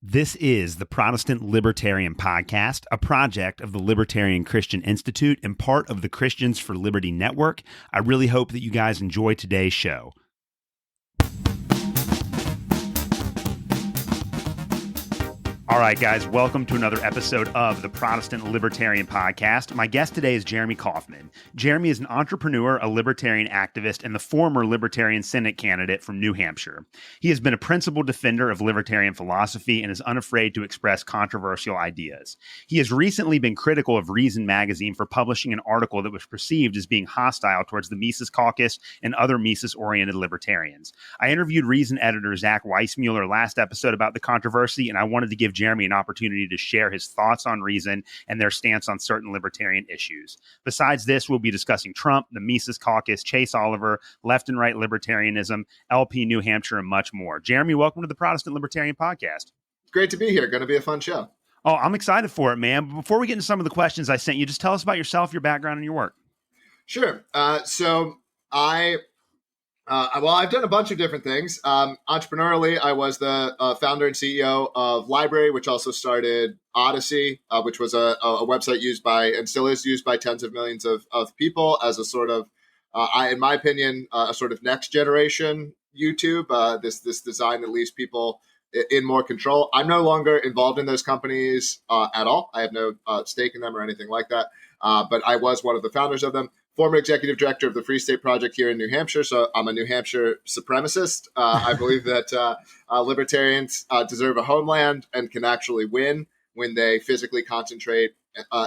This is the Protestant Libertarian Podcast, a project of the Libertarian Christian Institute and part of the Christians for Liberty Network. I really hope that you guys enjoy today's show. All right, guys, welcome to another episode of the Protestant Libertarian Podcast. My guest today is Jeremy Kauffman. Jeremy is an entrepreneur, a libertarian activist, and the former Libertarian Senate candidate from New Hampshire. He has been a principled defender of libertarian philosophy and is unafraid to express controversial ideas. He has recently been critical of Reason magazine for publishing an article that was perceived as being hostile towards the Mises Caucus and other Mises-oriented libertarians. I interviewed Reason editor Zach Weissmueller last episode about the controversy, and I wanted to give Jeremy an opportunity to share his thoughts on Reason and their stance on certain libertarian issues. Besides this, we'll be discussing Trump, the Mises Caucus, Chase Oliver, left and right libertarianism, LP New Hampshire, and much more. Jeremy, welcome to the Protestant Libertarian Podcast. Great to be here. Going to be a fun show. Oh, I'm excited for it, man. But before we get into some of the questions I sent you, just tell us about yourself, your background, and your work. Sure. I've done a bunch of different things. Entrepreneurially, I was the founder and CEO of Library, which also started Odyssey, which was a website used by, and still is used by, tens of millions of people as a sort of, in my opinion, a sort of next generation YouTube. This design that leaves people in more control. I'm no longer involved in those companies at all. I have no stake in them or anything like that. But I was one of the founders of them. Former executive director of the Free State Project here in New Hampshire. So I'm a New Hampshire supremacist. I believe that libertarians deserve a homeland and can actually win when they physically concentrate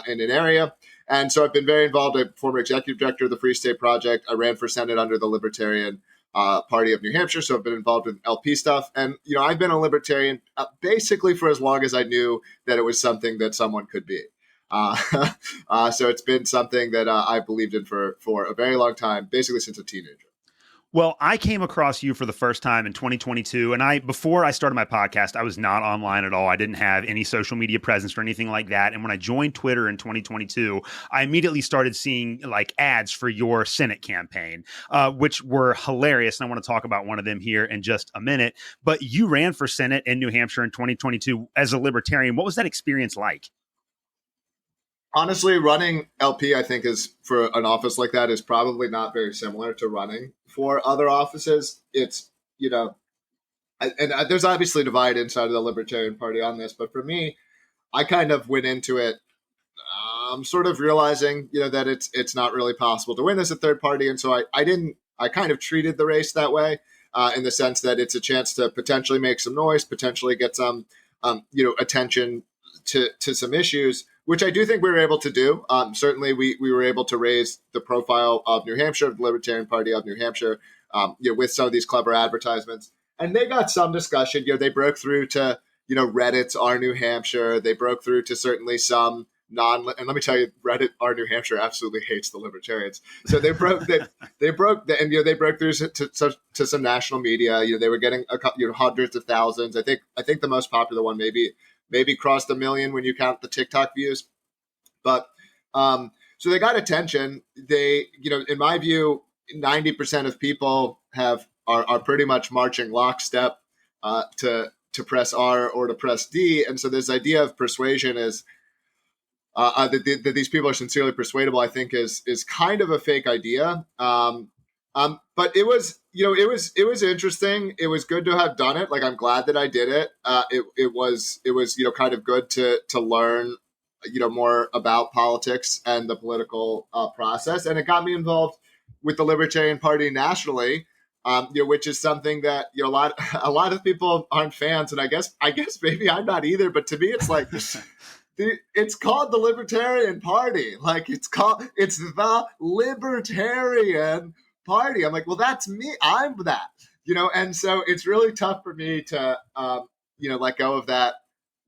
in an area. And so I've been very involved. I'm former executive director of the Free State Project. I ran for Senate under the Libertarian Party of New Hampshire. So I've been involved in LP stuff. And, I've been a libertarian basically for as long as I knew that it was something that someone could be. So it's been something that I've believed in for a very long time, basically since a teenager. Well, I came across you for the first time in 2022, and before I started my podcast, I was not online at all. I didn't have any social media presence or anything like that. And when I joined Twitter in 2022, I immediately started seeing like ads for your Senate campaign, which were hilarious. And I want to talk about one of them here in just a minute. But you ran for Senate in New Hampshire in 2022 as a libertarian. What was that experience like? Honestly, running LP, I think, is for an office like that is probably not very similar to running for other offices. It's, and there's obviously divide inside of the Libertarian Party on this, but for me, I kind of went into it sort of realizing, that it's not really possible to win as a third party. And so I kind of treated the race that way in the sense that it's a chance to potentially make some noise, potentially get some, attention to some issues, which I do think we were able to do. Certainly, we were able to raise the profile of New Hampshire, the Libertarian Party of New Hampshire, with some of these clever advertisements. And they got some discussion. They broke through to, Reddit's Our New Hampshire. They broke through to certainly some and let me tell you, Reddit Our New Hampshire absolutely hates the libertarians. So they broke they broke through to some national media. They were getting hundreds of thousands. I think the most popular one maybe crossed 1 million when you count the TikTok views. But so they got attention. They, in my view, 90% of people are pretty much marching lockstep to press R or to press D. And so this idea of persuasion is that these people are sincerely persuadable, I think is kind of a fake idea. But it was interesting. It was good to have done it. Like, I'm glad that I did it. It was kind of good to learn, more about politics and the political process. And it got me involved with the Libertarian Party nationally, which is something that, a lot of people aren't fans. And I guess maybe I'm not either, but to me, it's like, it's called the Libertarian Party. Like, it's the Libertarian Party. I'm like, well, that's me. I'm that, and so it's really tough for me to, let go of that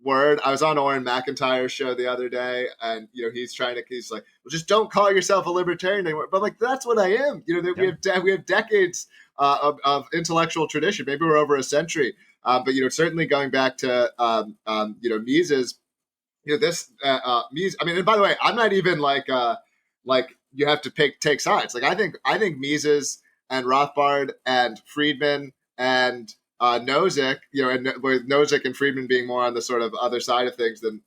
word. I was on Oren McIntyre's show the other day, and, he's like, well, just don't call yourself a libertarian anymore. But like, that's what I am. We have decades of intellectual tradition. Maybe we're over a century. But, certainly going back to, Mises, this, Mises, I mean, and by the way, I'm not even like you have to take sides. Like, I think Mises and Rothbard and Friedman and Nozick, and with Nozick and Friedman being more on the sort of other side of things than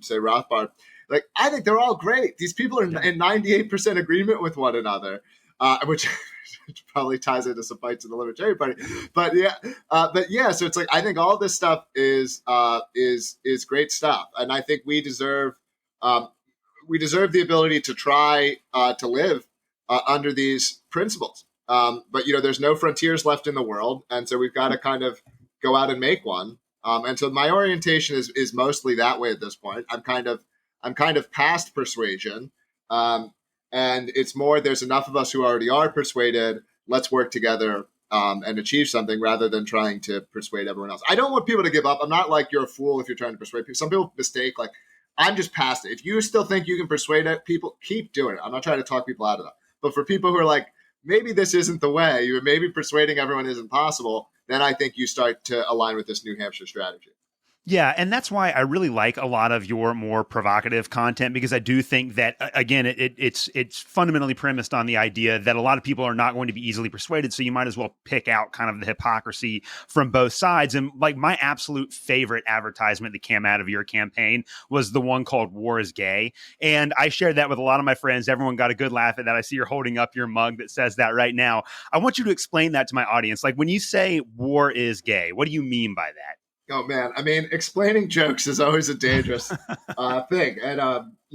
say Rothbard. Like, I think they're all great. These people are in 98% agreement with one another, which probably ties into some fights in the Libertarian Party. But yeah. So it's like, I think all this stuff is great stuff, and I think we deserve the ability to try to live under these principles. But there's no frontiers left in the world, and so we've got to kind of go out and make one. And so my orientation is mostly that way at this point. I'm kind of past persuasion, and it's more, there's enough of us who already are persuaded. Let's work together and achieve something rather than trying to persuade everyone else. I don't want people to give up. I'm not like, you're a fool if you're trying to persuade people. Some people mistake, like, I'm just past it. If you still think you can persuade people, keep doing it. I'm not trying to talk people out of that. But for people who are like, maybe this isn't the way, maybe persuading everyone isn't possible, then I think you start to align with this New Hampshire strategy. Yeah, and that's why I really like a lot of your more provocative content, because I do think that, again, it's fundamentally premised on the idea that a lot of people are not going to be easily persuaded, so you might as well pick out kind of the hypocrisy from both sides. And like, my absolute favorite advertisement that came out of your campaign was the one called "War is Gay," and I shared that with a lot of my friends. Everyone got a good laugh at that. I see you're holding up your mug that says that right now. I want you to explain that to my audience. Like, when you say "war is gay," what do you mean by that? Oh man, I mean, explaining jokes is always a dangerous thing, and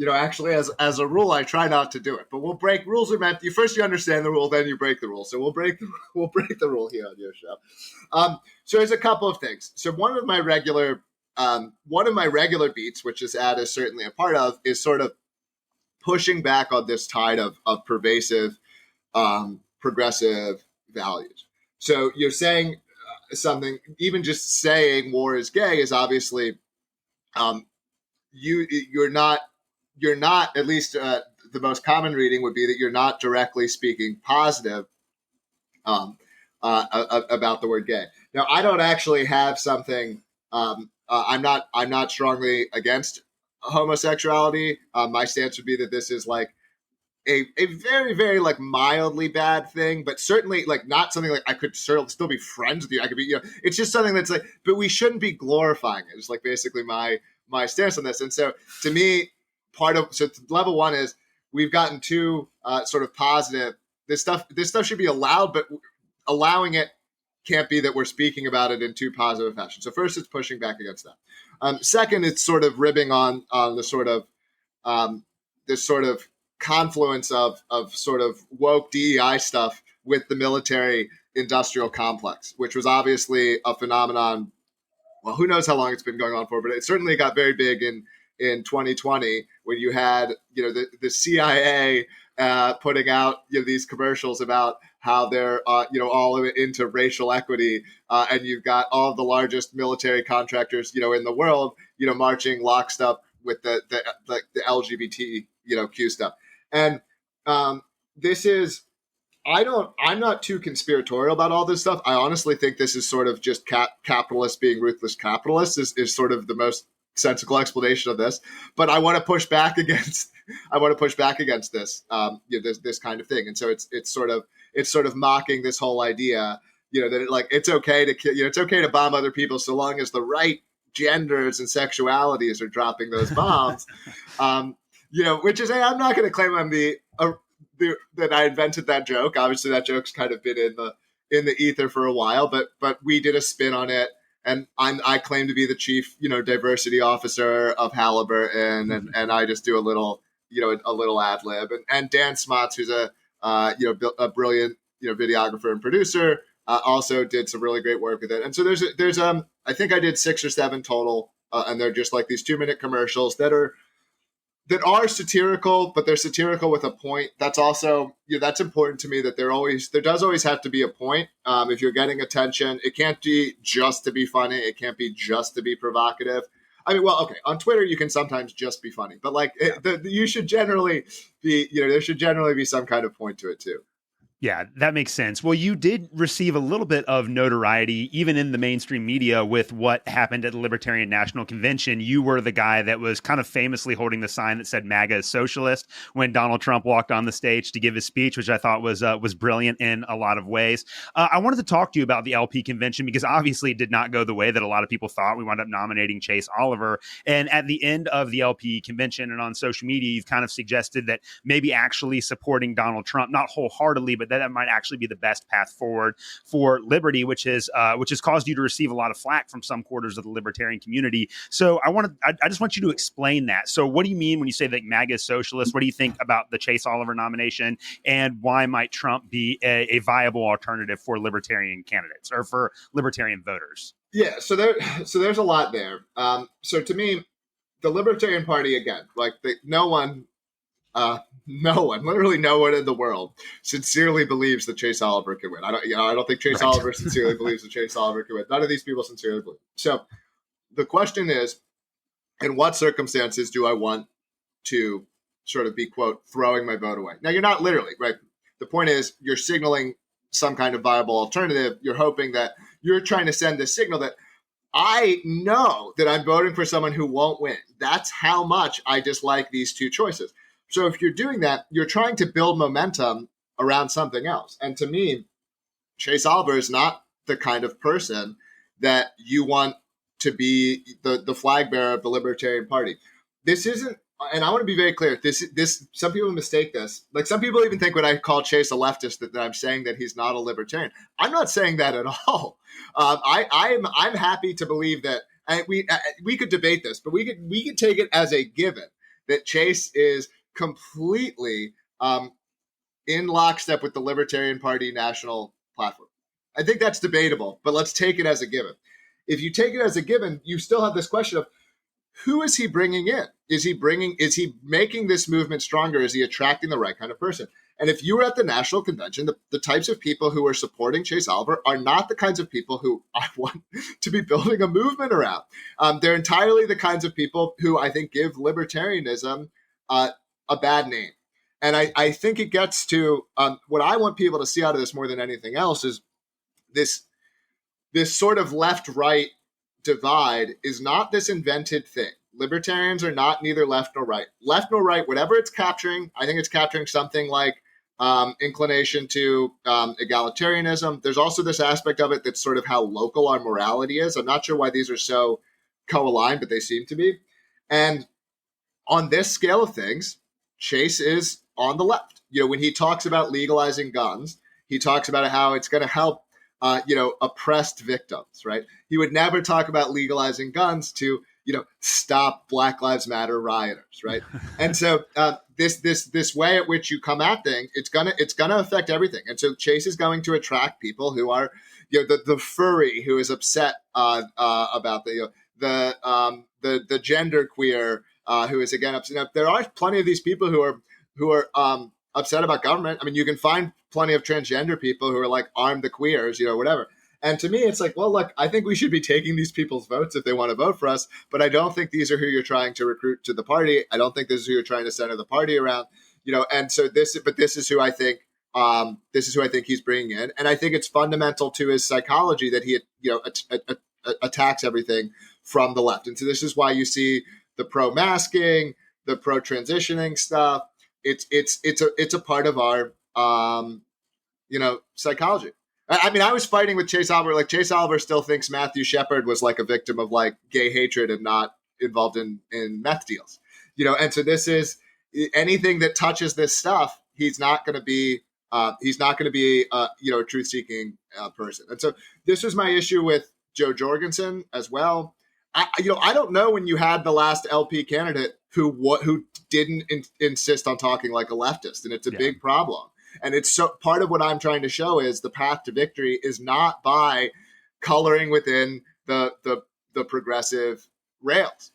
actually, as a rule, I try not to do it. But rules are meant. You understand the rule, then you break the rule. So we'll break the rule here on your show. So there's a couple of things. So one of my regular beats, which this ad is certainly a part of, is sort of pushing back on this tide of pervasive, progressive values. So you're saying something, even just saying war is gay is obviously, you're not, at least the most common reading would be that you're not directly speaking positive about the word gay. Now, I don't actually have something, I'm not strongly against homosexuality. My stance would be that this is like a very, very like mildly bad thing, but certainly like not something like I could still be friends with you. I could be, it's just something that's like, but we shouldn't be glorifying it. It's like basically my stance on this. And so to me, level one is we've gotten too sort of positive. This stuff should be allowed, but allowing it can't be that we're speaking about it in too positive fashion. So first, it's pushing back against that. Second, it's sort of ribbing on the sort of this sort of confluence of sort of woke DEI stuff with the military industrial complex, which was obviously a phenomenon. Well, who knows how long it's been going on for, but it certainly got very big in 2020 when you had, the CIA putting out, these commercials about how they're, all into racial equity. And you've got all of the largest military contractors, in the world, marching lockstep with the LGBT, Q stuff. And this is, I'm not too conspiratorial about all this stuff. I honestly think this is sort of just capitalists being ruthless capitalists is sort of the most sensible explanation of this. But I want to push back against this, this kind of thing. And so it's sort of mocking this whole idea, that it's okay to bomb other people so long as the right genders and sexualities are dropping those bombs. Which is, hey, I'm not going to claim I'm that I invented that joke. Obviously, that joke's kind of been in the ether for a while, but we did a spin on it, and I claim to be the chief, diversity officer of Halliburton, and I just do a little ad lib, and Dan Smots, who's a brilliant videographer and producer, also did some really great work with it. And so there's I think I did 6 or 7 total, and they're just like these 2-minute commercials that are satirical, but they're satirical with a point. That's also, that's important to me, that there does always have to be a point. If you're getting attention, it can't be just to be funny. It can't be just to be provocative. I mean, well, okay, on Twitter, you can sometimes just be funny, but like you should generally be, there should generally be some kind of point to it too. Yeah, that makes sense. Well, you did receive a little bit of notoriety, even in the mainstream media, with what happened at the Libertarian National Convention. You were the guy that was kind of famously holding the sign that said "MAGA is socialist" when Donald Trump walked on the stage to give his speech, which I thought was brilliant in a lot of ways. I wanted to talk to you about the LP convention because obviously it did not go the way that a lot of people thought. We wound up nominating Chase Oliver, and at the end of the LP convention and on social media, you've kind of suggested that maybe actually supporting Donald Trump, not wholeheartedly, but that might actually be the best path forward for liberty, which has caused you to receive a lot of flack from some quarters of the libertarian community. So I just want you to explain that. So what do you mean when you say that MAGA is socialist? What do you think about the Chase Oliver nomination, and why might Trump be a viable alternative for libertarian candidates or for libertarian voters? Yeah, so there's a lot there. So to me, the Libertarian Party, again, literally no one in the world sincerely believes that Chase Oliver can win. I don't think Chase Oliver sincerely believes that Chase Oliver can win. None of these people sincerely believe. So the question is, in what circumstances do I want to sort of be, quote, throwing my vote away? Now, you're not literally, right? The point is, you're signaling some kind of viable alternative. You're hoping that you're trying to send this signal that I know that I'm voting for someone who won't win. That's how much I dislike these two choices. So if you're doing that, you're trying to build momentum around something else. And to me, Chase Oliver is not the kind of person that you want to be the flag bearer of the Libertarian Party. This isn't, and I want to be very clear, this some people mistake this. Like, some people even think when I call Chase a leftist that I'm saying that he's not a libertarian. I'm not saying that at all. I'm happy to believe that, and we could debate this, but we could take it as a given that Chase is completely in lockstep with the Libertarian Party national platform. I think that's debatable, but let's take it as a given. If you take it as a given, you still have this question of, who is he bringing in? Is he making this movement stronger? Is he attracting the right kind of person? And if you were at the national convention, the types of people who are supporting Chase Oliver are not the kinds of people who I want to be building a movement around. They're entirely the kinds of people who I think give libertarianism a bad name. And I think it gets to what I want people to see out of this more than anything else is this sort of left-right divide is not this invented thing. Libertarians are not neither left nor right. Left nor right, whatever it's capturing, I think it's capturing something like inclination to egalitarianism. There's also this aspect of it that's sort of how local our morality is. I'm not sure why these are so co-aligned, but they seem to be. And on this scale of things, Chase is on the left. When he talks about legalizing guns, he talks about how it's going to help oppressed victims, right? He would never talk about legalizing guns to, stop Black Lives Matter rioters, right? And so this way at which you come at things, it's gonna affect everything. And so Chase is going to attract people who are, the furry who is upset about the gender queer who is again upset. There are plenty of these people who are upset about government. I mean, you can find plenty of transgender people who are like, arm the queers, whatever. And to me, it's like, well, look, I think we should be taking these people's votes if they want to vote for us, but I don't think these are who you're trying to recruit to the party. I don't think this is who you're trying to center the party around, and so this is who I think he's bringing in. And I think it's fundamental to his psychology that he, attacks everything from the left. And so this is why you see the pro-masking, the pro-transitioning stuff. It's a part of our, psychology. I mean, I was fighting with Chase Oliver. Like, Chase Oliver still thinks Matthew Shepard was like a victim of like gay hatred and not involved in meth deals, And so this is anything that touches this stuff. He's not going to be a truth-seeking person. And so this was my issue with Joe Jorgensen as well. I don't know when you had the last LP candidate who didn't insist on talking like a leftist, and it's a big problem. And it's so part of what I'm trying to show is the path to victory is not by coloring within the progressive rails.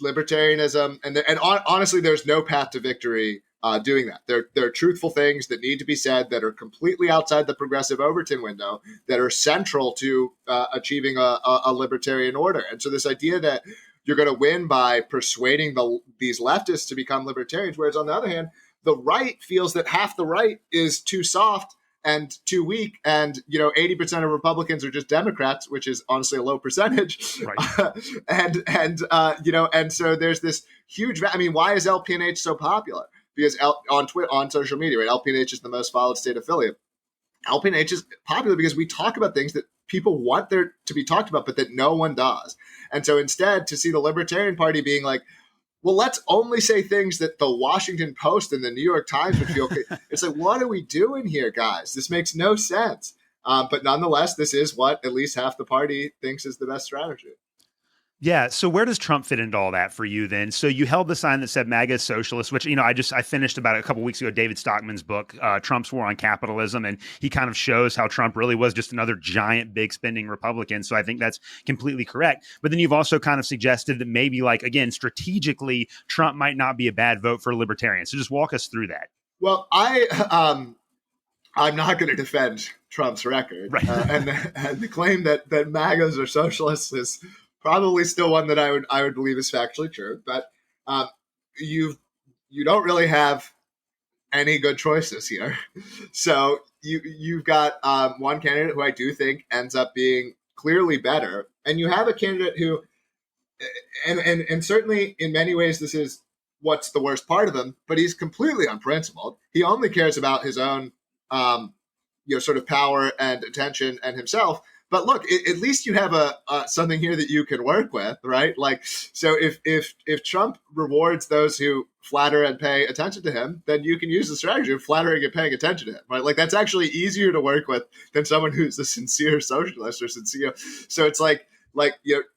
Libertarianism and honestly, there's no path to victory doing that. There are truthful things that need to be said that are completely outside the progressive Overton window that are central to achieving a libertarian order. And so this idea that you're going to win by persuading these leftists to become libertarians, whereas on the other hand, the right feels that half the right is too soft and too weak, and 80% of Republicans are just Democrats, which is honestly a low percentage, Right. and so there's this huge. I mean, why is LPNH so popular? Because on Twitter, on social media, right? LPNH is the most followed state affiliate. LPNH is popular because we talk about things that people want there to be talked about, but that no one does. And so instead, to see the Libertarian Party being like, well, let's only say things that the Washington Post and the New York Times would feel okay. It's like, what are we doing here, guys? This makes no sense. But nonetheless, this is what at least half the party thinks is the best strategy. Yeah. So where does Trump fit into all that for you then? So you held the sign that said MAGA is socialist, which, I finished about a couple weeks ago, David Stockman's book, Trump's War on Capitalism. And he kind of shows how Trump really was just another giant, big spending Republican. So I think that's completely correct. But then you've also kind of suggested that maybe again, strategically, Trump might not be a bad vote for libertarians. So just walk us through that. Well, I'm not going to defend Trump's record. Right. And the claim that MAGAs are socialists is probably still one that I would believe is factually true, but you don't really have any good choices here. So you've got one candidate who I do think ends up being clearly better, and you have a candidate who, and certainly in many ways this is what's the worst part of him, but he's completely unprincipled. He only cares about his own sort of power and attention and himself. But look, at least you have something here that you can work with, right? So if Trump rewards those who flatter and pay attention to him, then you can use the strategy of flattering and paying attention to him, right? That's actually easier to work with than someone who's a sincere socialist or sincere. So it's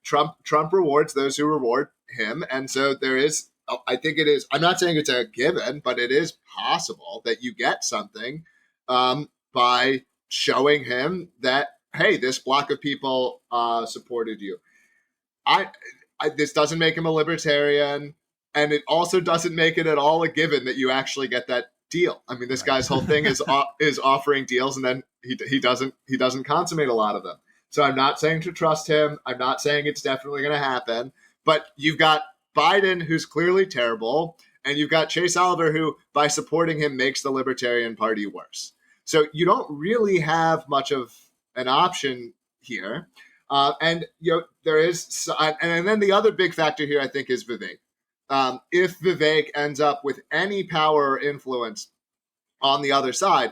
Trump rewards those who reward him, and so there is. I think it is. I'm not saying it's a given, but it is possible that you get something by showing him that, hey, this block of people supported you. This doesn't make him a libertarian, and it also doesn't make it at all a given that you actually get that deal. I mean, this guy's whole thing is offering deals, and then he doesn't consummate a lot of them. So I'm not saying to trust him. I'm not saying it's definitely going to happen. But you've got Biden, who's clearly terrible, and you've got Chase Oliver, who, by supporting him, makes the Libertarian Party worse. So you don't really have much of an option here. There is, and then the other big factor here, I think, is Vivek. If Vivek ends up with any power or influence on the other side,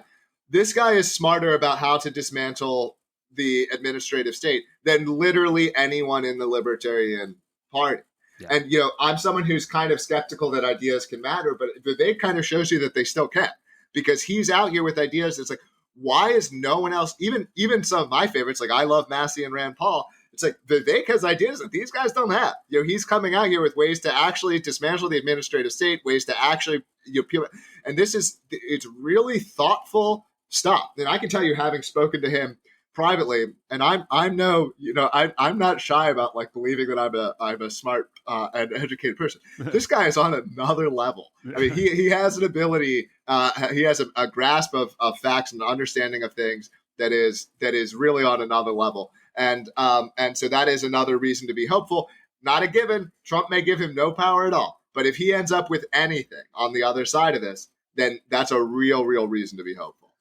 this guy is smarter about how to dismantle the administrative state than literally anyone in the Libertarian Party. Yeah. And, I'm someone who's kind of skeptical that ideas can matter, but Vivek kind of shows you that they still can, because he's out here with ideas that's like, why is no one else, even some of my favorites, like I love Massey and Rand Paul, it's like Vivek has ideas that these guys don't have. He's coming out here with ways to actually dismantle the administrative state, ways to actually, and it's really thoughtful stuff. And I can tell you, having spoken to him privately, and I'm not shy about believing that I'm a smart and educated person. This guy is on another level. I mean, he has an ability, he has a grasp of facts and understanding of things that is really on another level. And so that is another reason to be hopeful. Not a given. Trump may give him no power at all, but if he ends up with anything on the other side of this, then that's a real reason to be hopeful.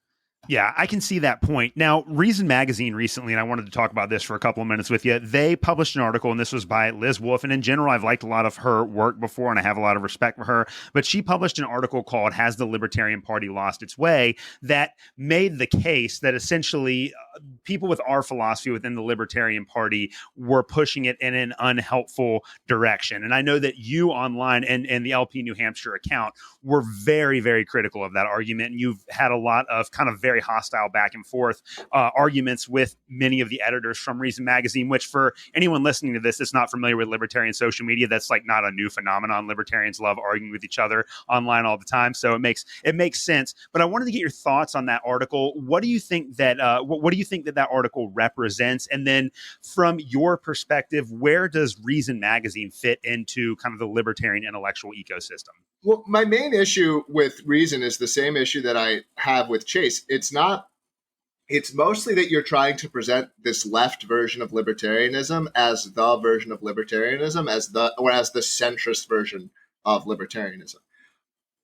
Yeah, I can see that point. Now, Reason Magazine recently, and I wanted to talk about this for a couple of minutes with you, they published an article, and this was by Liz Wolfe. And in general, I've liked a lot of her work before, and I have a lot of respect for her. But she published an article called Has the Libertarian Party Lost Its Way? That made the case that essentially people with our philosophy within the Libertarian Party were pushing it in an unhelpful direction. And I know that you online and the LP New Hampshire account were very, very critical of that argument. And you've had a lot of kind of very hostile back and forth arguments with many of the editors from Reason Magazine, which for anyone listening to this that's not familiar with libertarian social media, that's not a new phenomenon. Libertarians love arguing with each other online all the time. So it makes sense. But I wanted to get your thoughts on that article. What do you think that what do you think that article represents? And then from your perspective, where does Reason Magazine fit into kind of the libertarian intellectual ecosystem? Well, my main issue with Reason is the same issue that I have with Chase. It's mostly that you're trying to present this left version of libertarianism as the version of libertarianism, as the centrist version of libertarianism.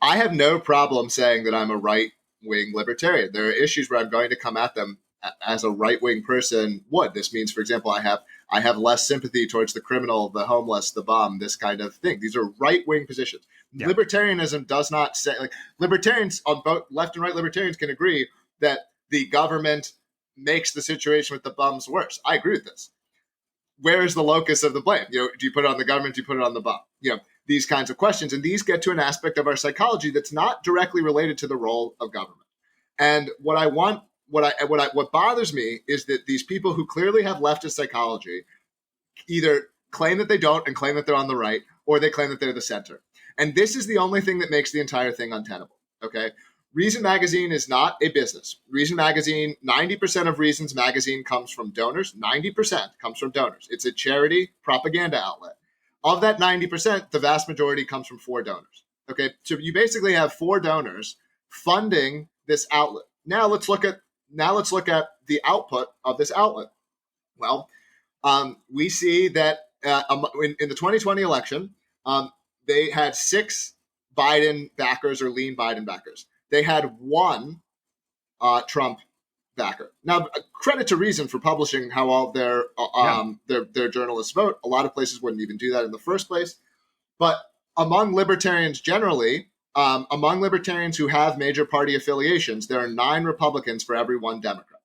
I have no problem saying that I'm a right-wing libertarian. There are issues where I'm going to come at them as a right-wing person would. This means, for example, I have less sympathy towards the criminal, the homeless, the bum, this kind of thing. These are right-wing positions. Yeah. Libertarianism does not say, like, libertarians on both left and right libertarians can agree that the government makes the situation with the bums worse. I agree with this. Where is the locus of the blame? Do you put it on the government? Do you put it on the bum? These kinds of questions. And these get to an aspect of our psychology that's not directly related to the role of government. And what bothers me is that these people who clearly have leftist psychology either claim that they don't and claim that they're on the right, or they claim that they're the center. And this is the only thing that makes the entire thing untenable. Okay. Reason Magazine is not a business. Reason Magazine, 90% of Reason's magazine comes from donors. 90% comes from donors. It's a charity propaganda outlet. Of that 90%, the vast majority comes from 4 donors. Okay, so you basically have 4 donors funding this outlet. Now let's look at the output of this outlet. Well, we see that in the 2020 election, they had 6 Biden backers or lean Biden backers. They had 1 Trump backer. Now, credit to Reason for publishing how all their journalists vote. A lot of places wouldn't even do that in the first place. But among libertarians generally, among libertarians who have major party affiliations, there are 9 Republicans for every 1 Democrat.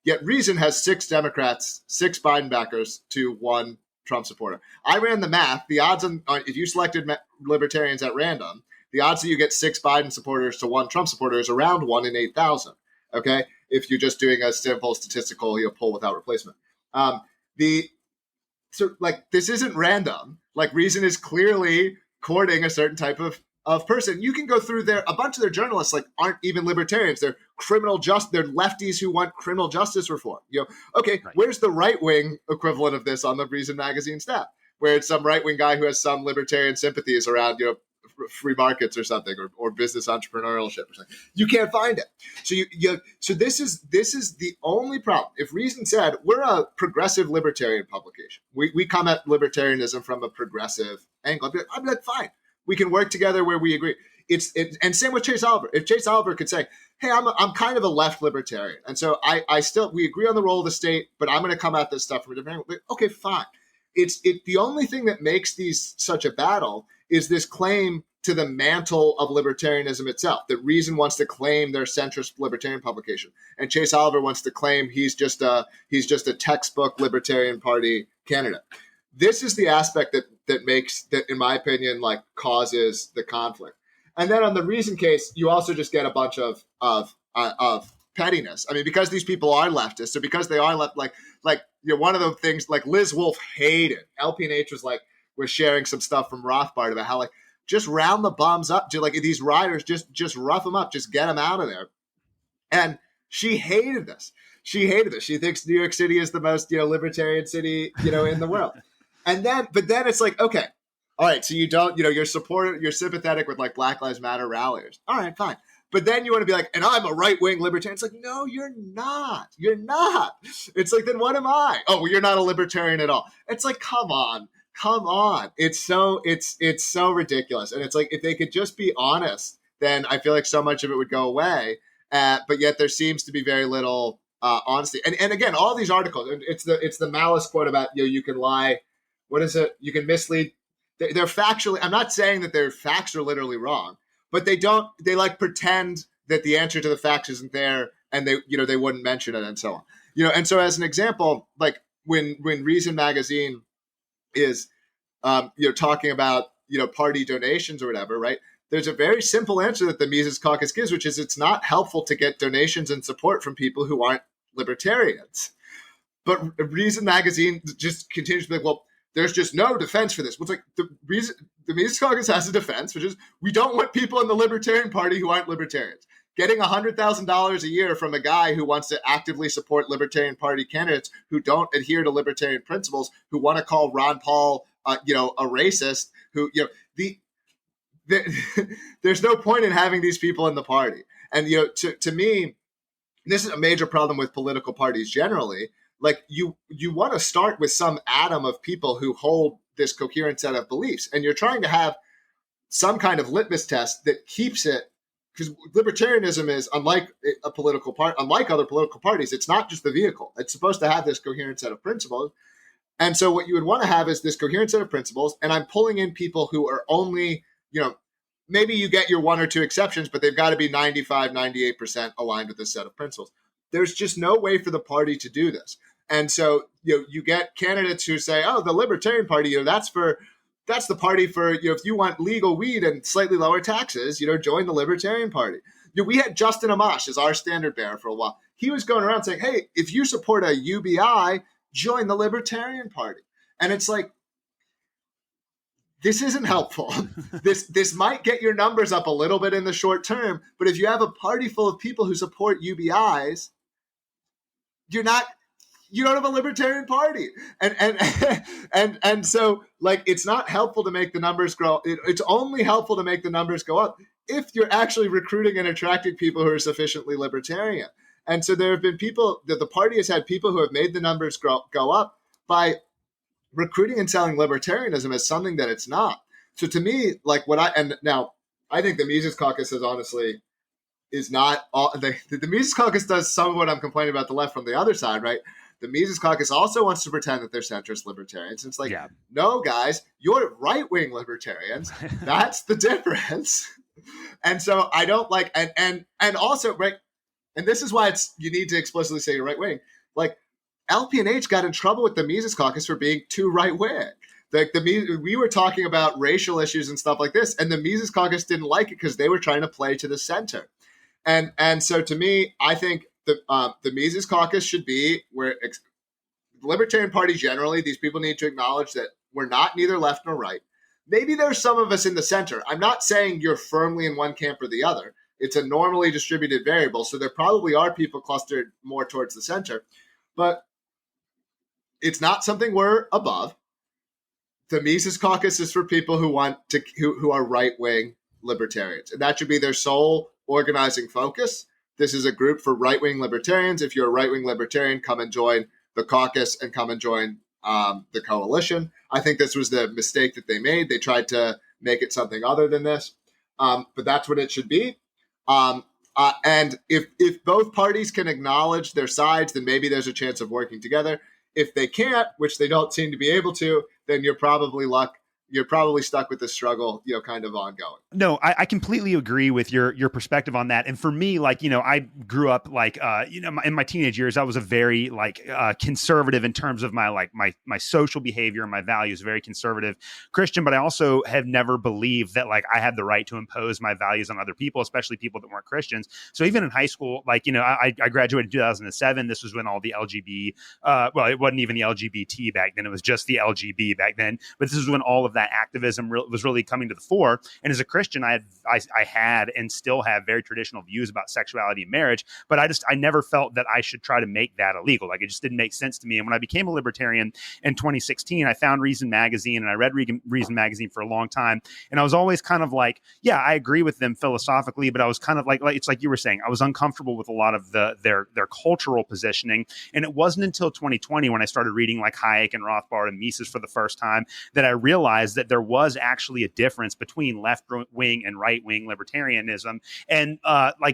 Yet Reason has 6 Democrats, 6 Biden backers to 1 Trump supporter. I ran the math. The odds on if you selected libertarians at random, the odds that you get 6 Biden supporters to 1 Trump supporter is around 1 in 8,000. Okay, if you're just doing a simple statistical poll without replacement. This isn't random. Like, Reason is clearly courting a certain type of person. You can go through a bunch of their journalists aren't even libertarians. They're they're lefties who want criminal justice reform. Okay, right. Where's the right wing equivalent of this on the Reason Magazine staff? Where it's some right wing guy who has some libertarian sympathies around free markets or something, or business entrepreneurship or something. You can't find it. So this is the only problem. If Reason said we're a progressive libertarian publication, we come at libertarianism from a progressive angle, I'd be like, fine, we can work together where we agree. And same with Chase Oliver. If Chase Oliver could say, hey, I'm kind of a left libertarian, and so we agree on the role of the state, but I'm going to come at this stuff from a different angle. Okay, fine. The only thing that makes these such a battle is this claim to the mantle of libertarianism itself. That Reason wants to claim their centrist libertarian publication, and Chase Oliver wants to claim he's just a textbook Libertarian Party candidate. This is the aspect that makes that, in my opinion, causes the conflict. And then on the Reason case, you also just get a bunch of pettiness. I mean, because these people are leftists, so because they are left, one of the things Liz Wolfe hated. LPNH was sharing some stuff from Rothbard about how just round the bums up, these rioters, just rough them up, just get them out of there. And she hated this. She thinks New York City is the most libertarian city in the world. But then it's okay, all right. So you don't you're sympathetic with Black Lives Matter ralliers. All right, fine. But then you want to be and I'm a right-wing libertarian. It's no, you're not. You're not. It's then what am I? Oh, well, you're not a libertarian at all. It's come on. It's so ridiculous. And it's if they could just be honest, then I feel so much of it would go away. But yet there seems to be very little honesty. And again, all these articles, it's the malice quote about, you can lie. What is it? You can mislead. They're factually, I'm not saying that their facts are literally wrong, but they pretend that the answer to the facts isn't there, and they wouldn't mention it, and so on. And so as an example, when Reason Magazine is talking about party donations or whatever, right? There's a very simple answer that the Mises Caucus gives, which is it's not helpful to get donations and support from people who aren't libertarians. But Reason Magazine just continues to be well, there's just no defense for this. Well, the Mises Caucus has a defense, which is we don't want people in the Libertarian Party who aren't libertarians. Getting $100,000 a year from a guy who wants to actively support Libertarian Party candidates who don't adhere to libertarian principles, who want to call Ron Paul, a racist, there's no point in having these people in the party. And to me, this is a major problem with political parties generally. You want to start with some atom of people who hold this coherent set of beliefs, and you're trying to have some kind of litmus test that keeps it, because libertarianism is unlike other political parties. It's not just the vehicle. It's supposed to have this coherent set of principles. And so what you would want to have is this coherent set of principles. And I'm pulling in people who are only, maybe you get your one or two exceptions, but they've got to be 95, 98% aligned with this set of principles. There's just no way for the party to do this. And so, you get candidates who say, oh, the Libertarian Party, that's the party for, if you want legal weed and slightly lower taxes, join the Libertarian Party. We had Justin Amash as our standard bearer for a while. He was going around saying, hey, if you support a UBI, join the Libertarian Party. And it's like, this isn't helpful. This might get your numbers up a little bit in the short term, but if you have a party full of people who support UBIs, you don't have a Libertarian Party. And so, like, it's not helpful to make the numbers grow. It's only helpful to make the numbers go up if you're actually recruiting and attracting people who are sufficiently libertarian. And so there have been people that the party has had people who have made the numbers go up by recruiting and selling libertarianism as something that it's not. So to me, like I think the Mises Caucus is not all. The Mises Caucus does some of what I'm complaining about the left from the other side, right? The Mises Caucus also wants to pretend that they're centrist libertarians. It's like, no, guys, you're right-wing libertarians. That's the difference. And so I don't like, and also, right, and this is why you need to explicitly say you're right-wing. Like, LP&H got in trouble with the Mises Caucus for being too right-wing. Like we were talking about racial issues and stuff like this, and the Mises Caucus didn't like it because they were trying to play to the center. And so to me, I think the Mises Caucus should be where the Libertarian Party generally, these people need to acknowledge that we're not neither left nor right. Maybe there's some of us in the center. I'm not saying you're firmly in one camp or the other. It's a normally distributed variable, so there probably are people clustered more towards the center. But it's not something we're above. The Mises Caucus is for people who who are right-wing libertarians, and that should be their sole organizing focus. This is a group for right-wing libertarians. If you're a right-wing libertarian, come and join the caucus and come and join the coalition. I think this was the mistake that they made. They tried to make it something other than this, but that's what it should be. And if both parties can acknowledge their sides, then maybe there's a chance of working together. If they can't, which they don't seem to be able to, then you're probably stuck with the struggle, kind of ongoing. No, I completely agree with your perspective on that. And for me, like, I grew up like, in my teenage years, I was a very conservative in terms of my social behavior and my values, very conservative Christian. But I also have never believed that like I had the right to impose my values on other people, especially people that weren't Christians. So even in high school, like, I graduated in 2007. This was when all the LGB, it wasn't even the LGBT back then. It was just the LGB back then. But this is when all of that activism was really coming to the fore. And as a Christian, I had and still have very traditional views about sexuality and marriage, but I never felt that I should try to make that illegal. Like, it just didn't make sense to me. And when I became a libertarian in 2016, I found Reason Magazine, and I read Reason Magazine for a long time. And I was always kind of like, yeah, I agree with them philosophically, but I was kind of like it's like you were saying, I was uncomfortable with a lot of their cultural positioning. And it wasn't until 2020 when I started reading like Hayek and Rothbard and Mises for the first time that I realized that there was actually a difference between left-wing and right-wing libertarianism. And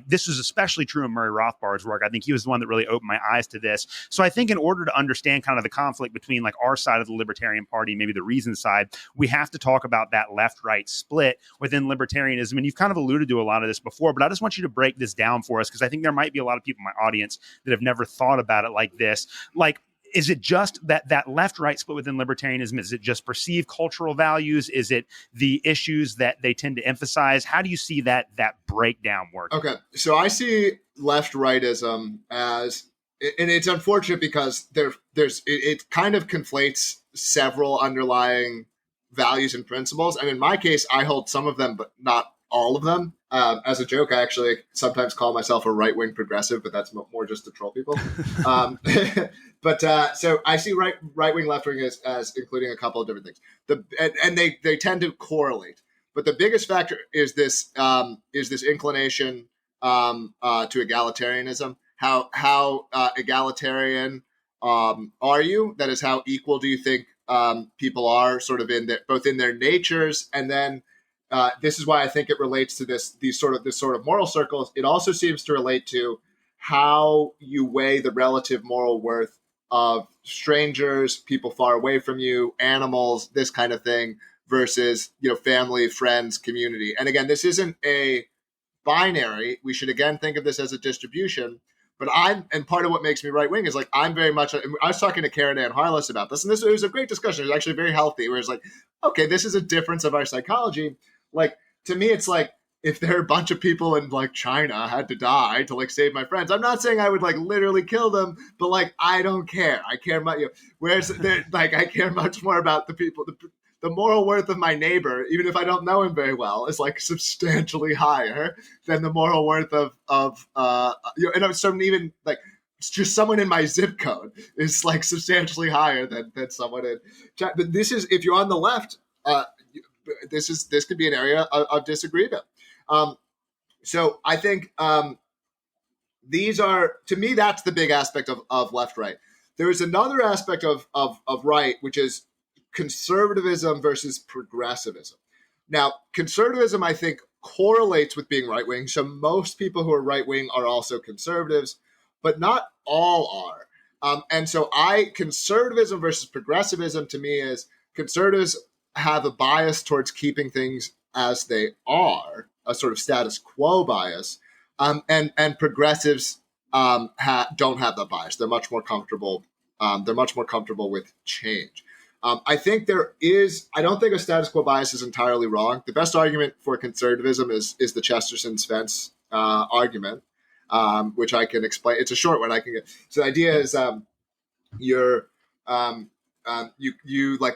this is especially true in Murray Rothbard's work. I think he was the one that really opened my eyes to this. So I think in order to understand kind of the conflict between like our side of the Libertarian Party, maybe the Reason side, we have to talk about that left-right split within libertarianism. And you've kind of alluded to a lot of this before, but I just want you to break this down for us, because I think there might be a lot of people in my audience that have never thought about it like this. Like, is it just that left-right split within libertarianism? Is it just perceived cultural values? Is it the issues that they tend to emphasize? How do you see that breakdown work? Okay, so I see left-rightism as, and it's unfortunate because it kind of conflates several underlying values and principles. And in my case, I hold some of them, but not all of them. As a joke, I actually sometimes call myself a right-wing progressive, but that's more just to troll people. So I see right-wing, left-wing as including a couple of different things. And they tend to correlate. But the biggest factor is this inclination to egalitarianism. How egalitarian are you? That is, how equal do you think people are, sort of both in their natures, and then this is why I think it relates to this sort of moral circles. It also seems to relate to how you weigh the relative moral worth of strangers, people far away from you, animals, this kind of thing, versus family, friends, community. And again, this isn't a binary. We should again think of this as a distribution. But and part of what makes me right wing is like I'm very much. I was talking to Karen Ann Harless about this, and it was a great discussion. It was actually very healthy. Where it's like, okay, this is a difference of our psychology. Like to me, it's like if there are a bunch of people in like China had to die to like save my friends. I'm not saying I would like literally kill them, but like I don't care. I care about Whereas like I care much more about the people. The moral worth of my neighbor, even if I don't know him very well, is like substantially higher than the moral worth of and so even like just someone in my zip code is like substantially higher than someone in. But this is if you're on the left, this could be an area of disagreement. So I think these are, to me, that's the big aspect of left right. There is another aspect of right, which is conservatism versus progressivism. Now, conservatism, I think, correlates with being right-wing. So most people who are right-wing are also conservatives, but not all are. And so conservatism versus progressivism to me is conservatives have a bias towards keeping things as they are, a sort of status quo bias, and progressives don't have that bias. They're much more comfortable. They're much more comfortable with change. I think I don't think a status quo bias is entirely wrong. The best argument for conservatism is the Chesterton-Spence argument, which I can explain. It's a short one. I can get. So the idea is you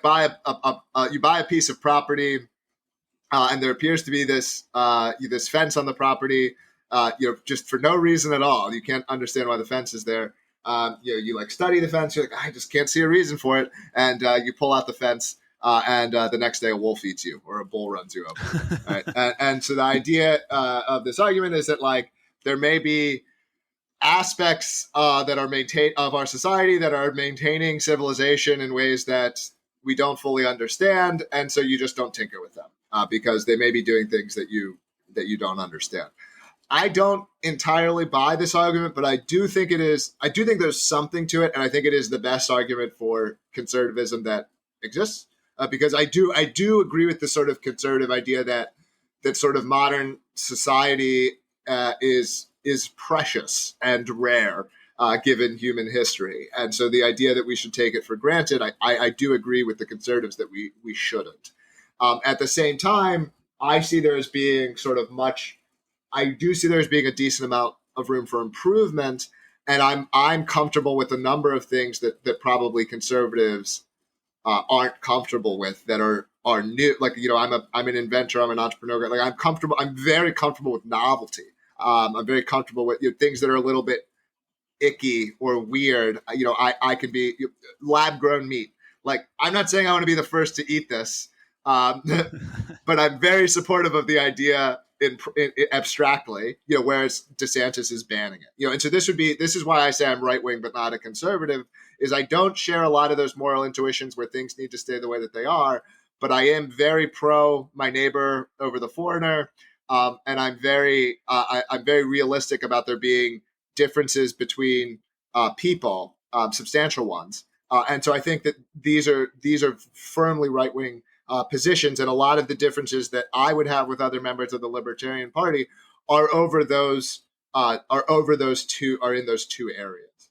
buy a piece of property, and there appears to be this fence on the property, just for no reason at all. You can't understand why the fence is there. You like study the fence. You're like, I just can't see a reason for it. And you pull out the fence and the next day a wolf eats you or a bull runs you over. Right? And so the idea of this argument is that like there may be aspects that are of our society that are maintaining civilization in ways that we don't fully understand. And so you just don't tinker with them because they may be doing things that you don't understand. I don't entirely buy this argument, but I do think there's something to it, and I think it is the best argument for conservatism that exists. Because I do agree with the sort of conservative idea that sort of modern society is precious and rare given human history, and so the idea that we should take it for granted, I do agree with the conservatives that we shouldn't. At the same time, I see there as being a decent amount of room for improvement, and I'm comfortable with a number of things that probably conservatives aren't comfortable with that are new. Like I'm an inventor, I'm an entrepreneur. Like I'm very comfortable with novelty. I'm very comfortable with things that are a little bit icky or weird. I can be lab grown meat. Like I'm not saying I want to be the first to eat this, but I'm very supportive of the idea. In abstractly, whereas DeSantis is banning it, and so this is why I say I'm right wing but not a conservative. Is I don't share a lot of those moral intuitions where things need to stay the way that they are, but I am very pro my neighbor over the foreigner, and I'm very realistic about there being differences between people, substantial ones, and so I think that these are firmly right wing positions, and a lot of the differences that I would have with other members of the Libertarian Party are in those two areas.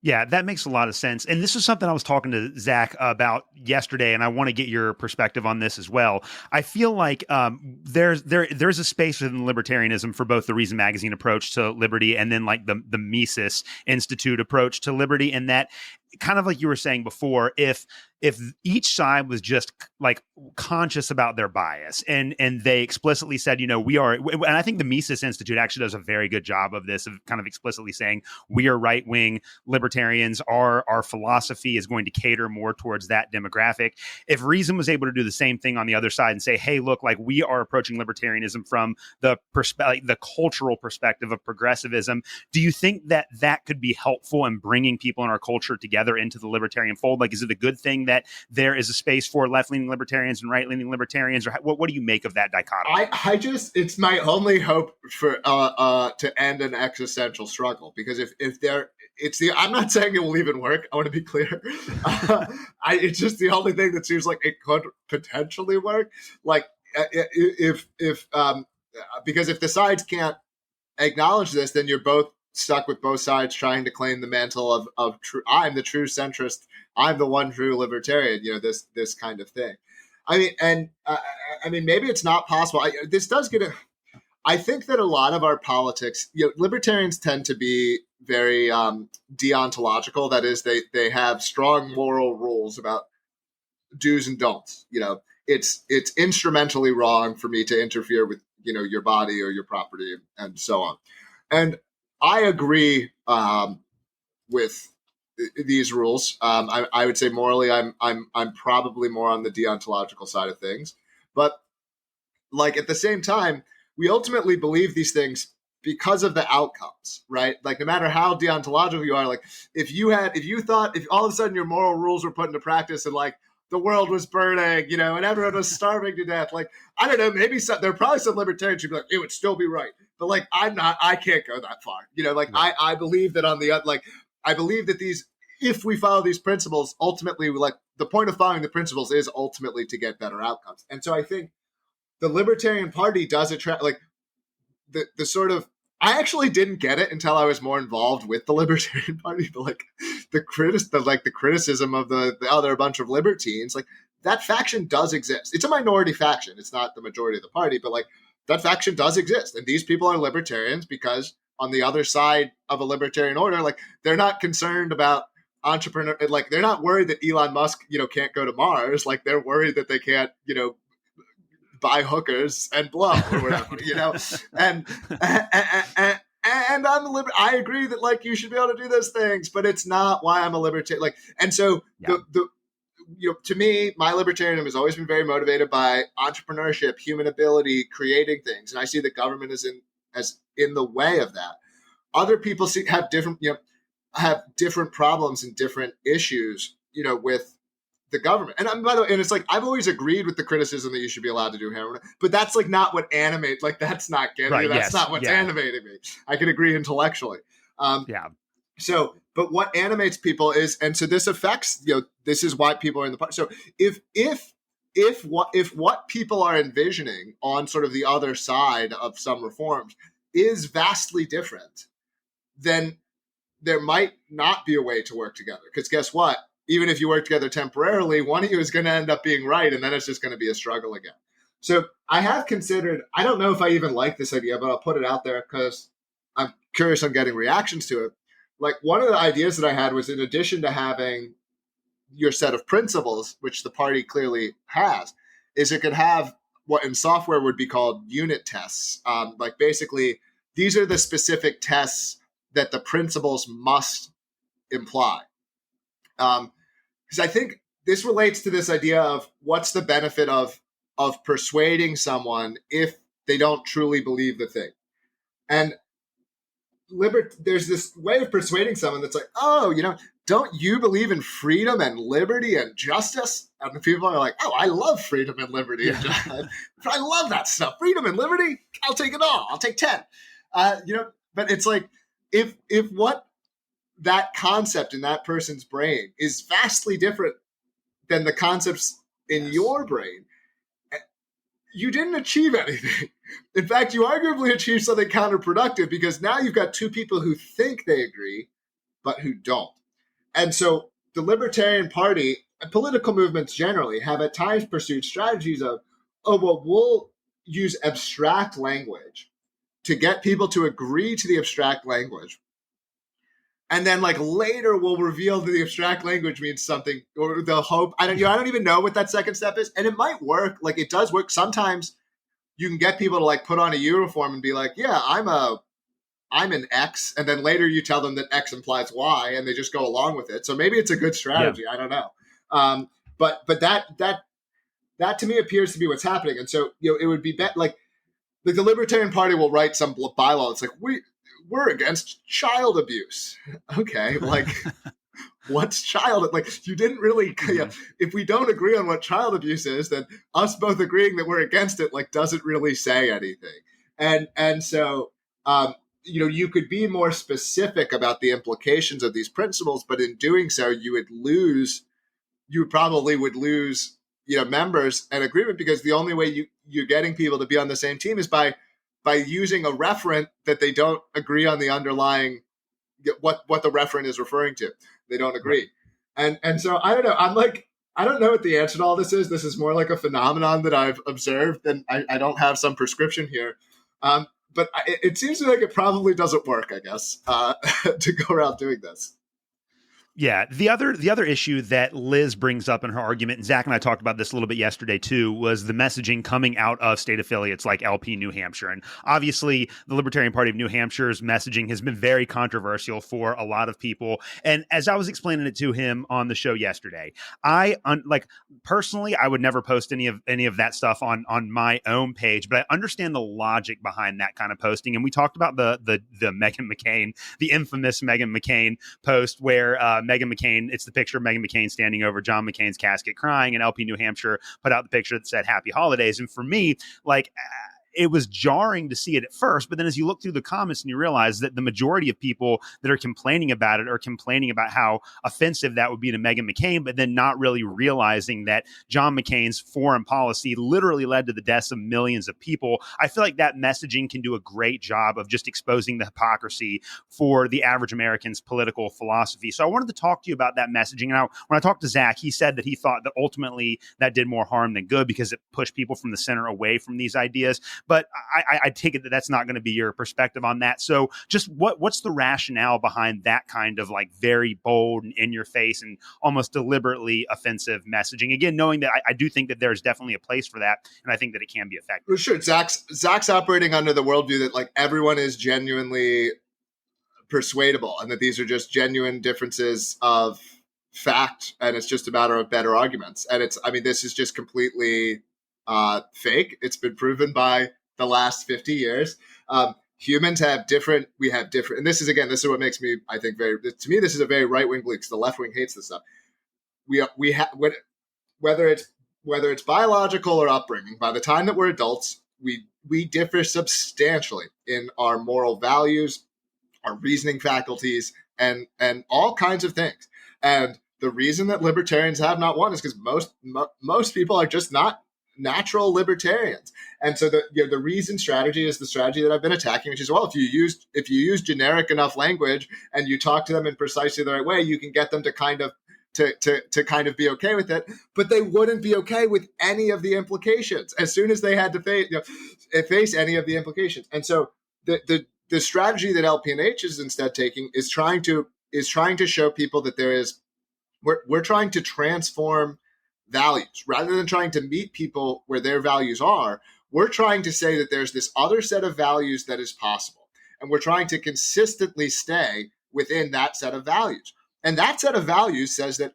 Yeah, that makes a lot of sense. And this is something I was talking to Zach about yesterday, and I want to get your perspective on this as well. I feel like there's a space within libertarianism for both the Reason Magazine approach to liberty and then like the Mises Institute approach to liberty, and that kind of like you were saying before, if each side was just like conscious about their bias and they explicitly said, we are, and I think the Mises Institute actually does a very good job of this, of kind of explicitly saying we are right-wing libertarians, our philosophy is going to cater more towards that demographic. If Reason was able to do the same thing on the other side and say, hey, look, like we are approaching libertarianism from the cultural perspective of progressivism, do you think that could be helpful in bringing people in our culture together? together into the libertarian fold? Like, is it a good thing that there is a space for left-leaning libertarians and right-leaning libertarians? Or what do you make of that dichotomy? It's my only hope for to end an existential struggle, because if there, I'm not saying it will even work. I want to be clear. It's just the only thing that seems like it could potentially work. Like if because if the sides can't acknowledge this, then you're both stuck with both sides trying to claim the mantle of true. I'm the true centrist. I'm the one true libertarian. This kind of thing. I mean, maybe it's not possible. This does get I think that a lot of our politics, libertarians tend to be very deontological. That is, they have strong moral rules about do's and don'ts. It's instrumentally wrong for me to interfere with your body or your property and so on. And I agree with these rules. I would say morally, I'm probably more on the deontological side of things. But like at the same time, we ultimately believe these things because of the outcomes, right? Like no matter how deontological you are, like if all of a sudden your moral rules were put into practice and like the world was burning, and everyone was starving to death. Like, I don't know, maybe there are probably some libertarians who'd be like, it would still be right. But like, I can't go that far. Right. I believe that I believe that if we follow these principles, ultimately, like the point of following the principles is ultimately to get better outcomes. And so I think the Libertarian Party does attract, like the sort of, I actually didn't get it until I was more involved with the Libertarian Party, but like the criticism of the other bunch of libertines, like that faction does exist. It's a minority faction. It's not the majority of the party, but like that faction does exist. And these people are libertarians because on the other side of a libertarian order, like they're not concerned about entrepreneur, like they're not worried that Elon Musk, can't go to Mars. Like they're worried that they can't, buy hookers and blow or whatever, and I'm I agree that like you should be able to do those things, but it's not why I'm a libertarian. Like, and so to me, my libertarianism has always been very motivated by entrepreneurship, human ability, creating things, and I see the government as in the way of that. Other people have different problems and different issues, with the government. And by the way, and it's like, I've always agreed with the criticism that you should be allowed to do heroin, but that's like not what animates, like that's not getting me. That's not what's animating me. I can agree intellectually. So, but what animates people is, and so this affects, this is why people are in the party. So if what people are envisioning on sort of the other side of some reforms is vastly different, then there might not be a way to work together. Because guess what? Even if you work together temporarily, one of you is going to end up being right, and then it's just going to be a struggle again. So I have considered, I don't know if I even like this idea, but I'll put it out there because I'm curious on getting reactions to it. Like one of the ideas that I had was, in addition to having your set of principles, which the party clearly has, is it could have what in software would be called unit tests. Like basically, these are the specific tests that the principles must imply. Because I think this relates to this idea of what's the benefit of persuading someone if they don't truly believe the thing. And there's this way of persuading someone that's like, oh, don't you believe in freedom and liberty and justice? And the people are like, oh, I love freedom and liberty and justice. I love that stuff. Freedom and liberty, I'll take it all. I'll take 10. But it's like, if what that concept in that person's brain is vastly different than the concepts in your brain, you didn't achieve anything. In fact, you arguably achieved something counterproductive, because now you've got two people who think they agree, but who don't. And so the Libertarian Party and political movements generally have at times pursued strategies of, we'll use abstract language to get people to agree to the abstract language. And then like later we'll reveal that the abstract language means something, or the hope. I don't even know what that second step is. And it might work. Like it does work. Sometimes you can get people to like put on a uniform and be like, yeah, I'm an X. And then later you tell them that X implies Y, and they just go along with it. So maybe it's a good strategy. Yeah. I don't know. But that to me appears to be what's happening. And so, it would be like the Libertarian Party will write some bylaw. It's like, we're against child abuse. Okay. Like, what's child? Like, you didn't really, if we don't agree on what child abuse is, then us both agreeing that we're against it, like, doesn't really say anything. And so, you could be more specific about the implications of these principles, but in doing so, you probably would lose, members and agreement, because the only way you're getting people to be on the same team is by using a referent that they don't agree on the underlying, what the referent is referring to. They don't agree. And so I don't know. I don't know what the answer to all this is. This is more like a phenomenon that I've observed, and I don't have some prescription here. But it seems like it probably doesn't work, I guess, to go around doing this. Yeah. The other issue that Liz brings up in her argument, and Zach and I talked about this a little bit yesterday too, was the messaging coming out of state affiliates like LP New Hampshire. And obviously the Libertarian Party of New Hampshire's messaging has been very controversial for a lot of people. And as I was explaining it to him on the show yesterday, personally, I would never post any of that stuff on my own page, but I understand the logic behind that kind of posting. And we talked about the Meghan McCain, the infamous Meghan McCain post where Meghan McCain, it's the picture of Meghan McCain standing over John McCain's casket crying, and LP New Hampshire put out the picture that said Happy Holidays. And for me, it was jarring to see it at first, but then as you look through the comments and you realize that the majority of people that are complaining about it are complaining about how offensive that would be to Meghan McCain, but then not really realizing that John McCain's foreign policy literally led to the deaths of millions of people. I feel like that messaging can do a great job of just exposing the hypocrisy for the average American's political philosophy. So I wanted to talk to you about that messaging. And when I talked to Zach, he said that he thought that ultimately that did more harm than good because it pushed people from the center away from these ideas. But I take it that that's not going to be your perspective on that. So just what's the rationale behind that kind of very bold and in your face and almost deliberately offensive messaging? Again, knowing that I do think that there's definitely a place for that, and I think that it can be effective. Well, sure. Zach's operating under the worldview that everyone is genuinely persuadable and that these are just genuine differences of fact, and it's just a matter of better arguments. And this is just completely fake. It's been proven by the last 50 years. Humans have different, and this is what makes me, I think, to me, this is a very right-wing belief, because the left wing hates this stuff. We have, whether it's biological or upbringing, by the time that we're adults, we differ substantially in our moral values, our reasoning faculties, and all kinds of things. And the reason that libertarians have not won is because most people are just not natural libertarians. And so the reason strategy is the strategy that I've been attacking, which is, well, if you use generic enough language and you talk to them in precisely the right way, you can get them to kind of be okay with it, but they wouldn't be okay with any of the implications as soon as they had to face any of the implications. And so the strategy that LPNH is instead taking is trying to show people that we're trying to transform values rather than trying to meet people where their values are. We're trying to say that there's this other set of values that is possible, and we're trying to consistently stay within that set of values. And that set of values says that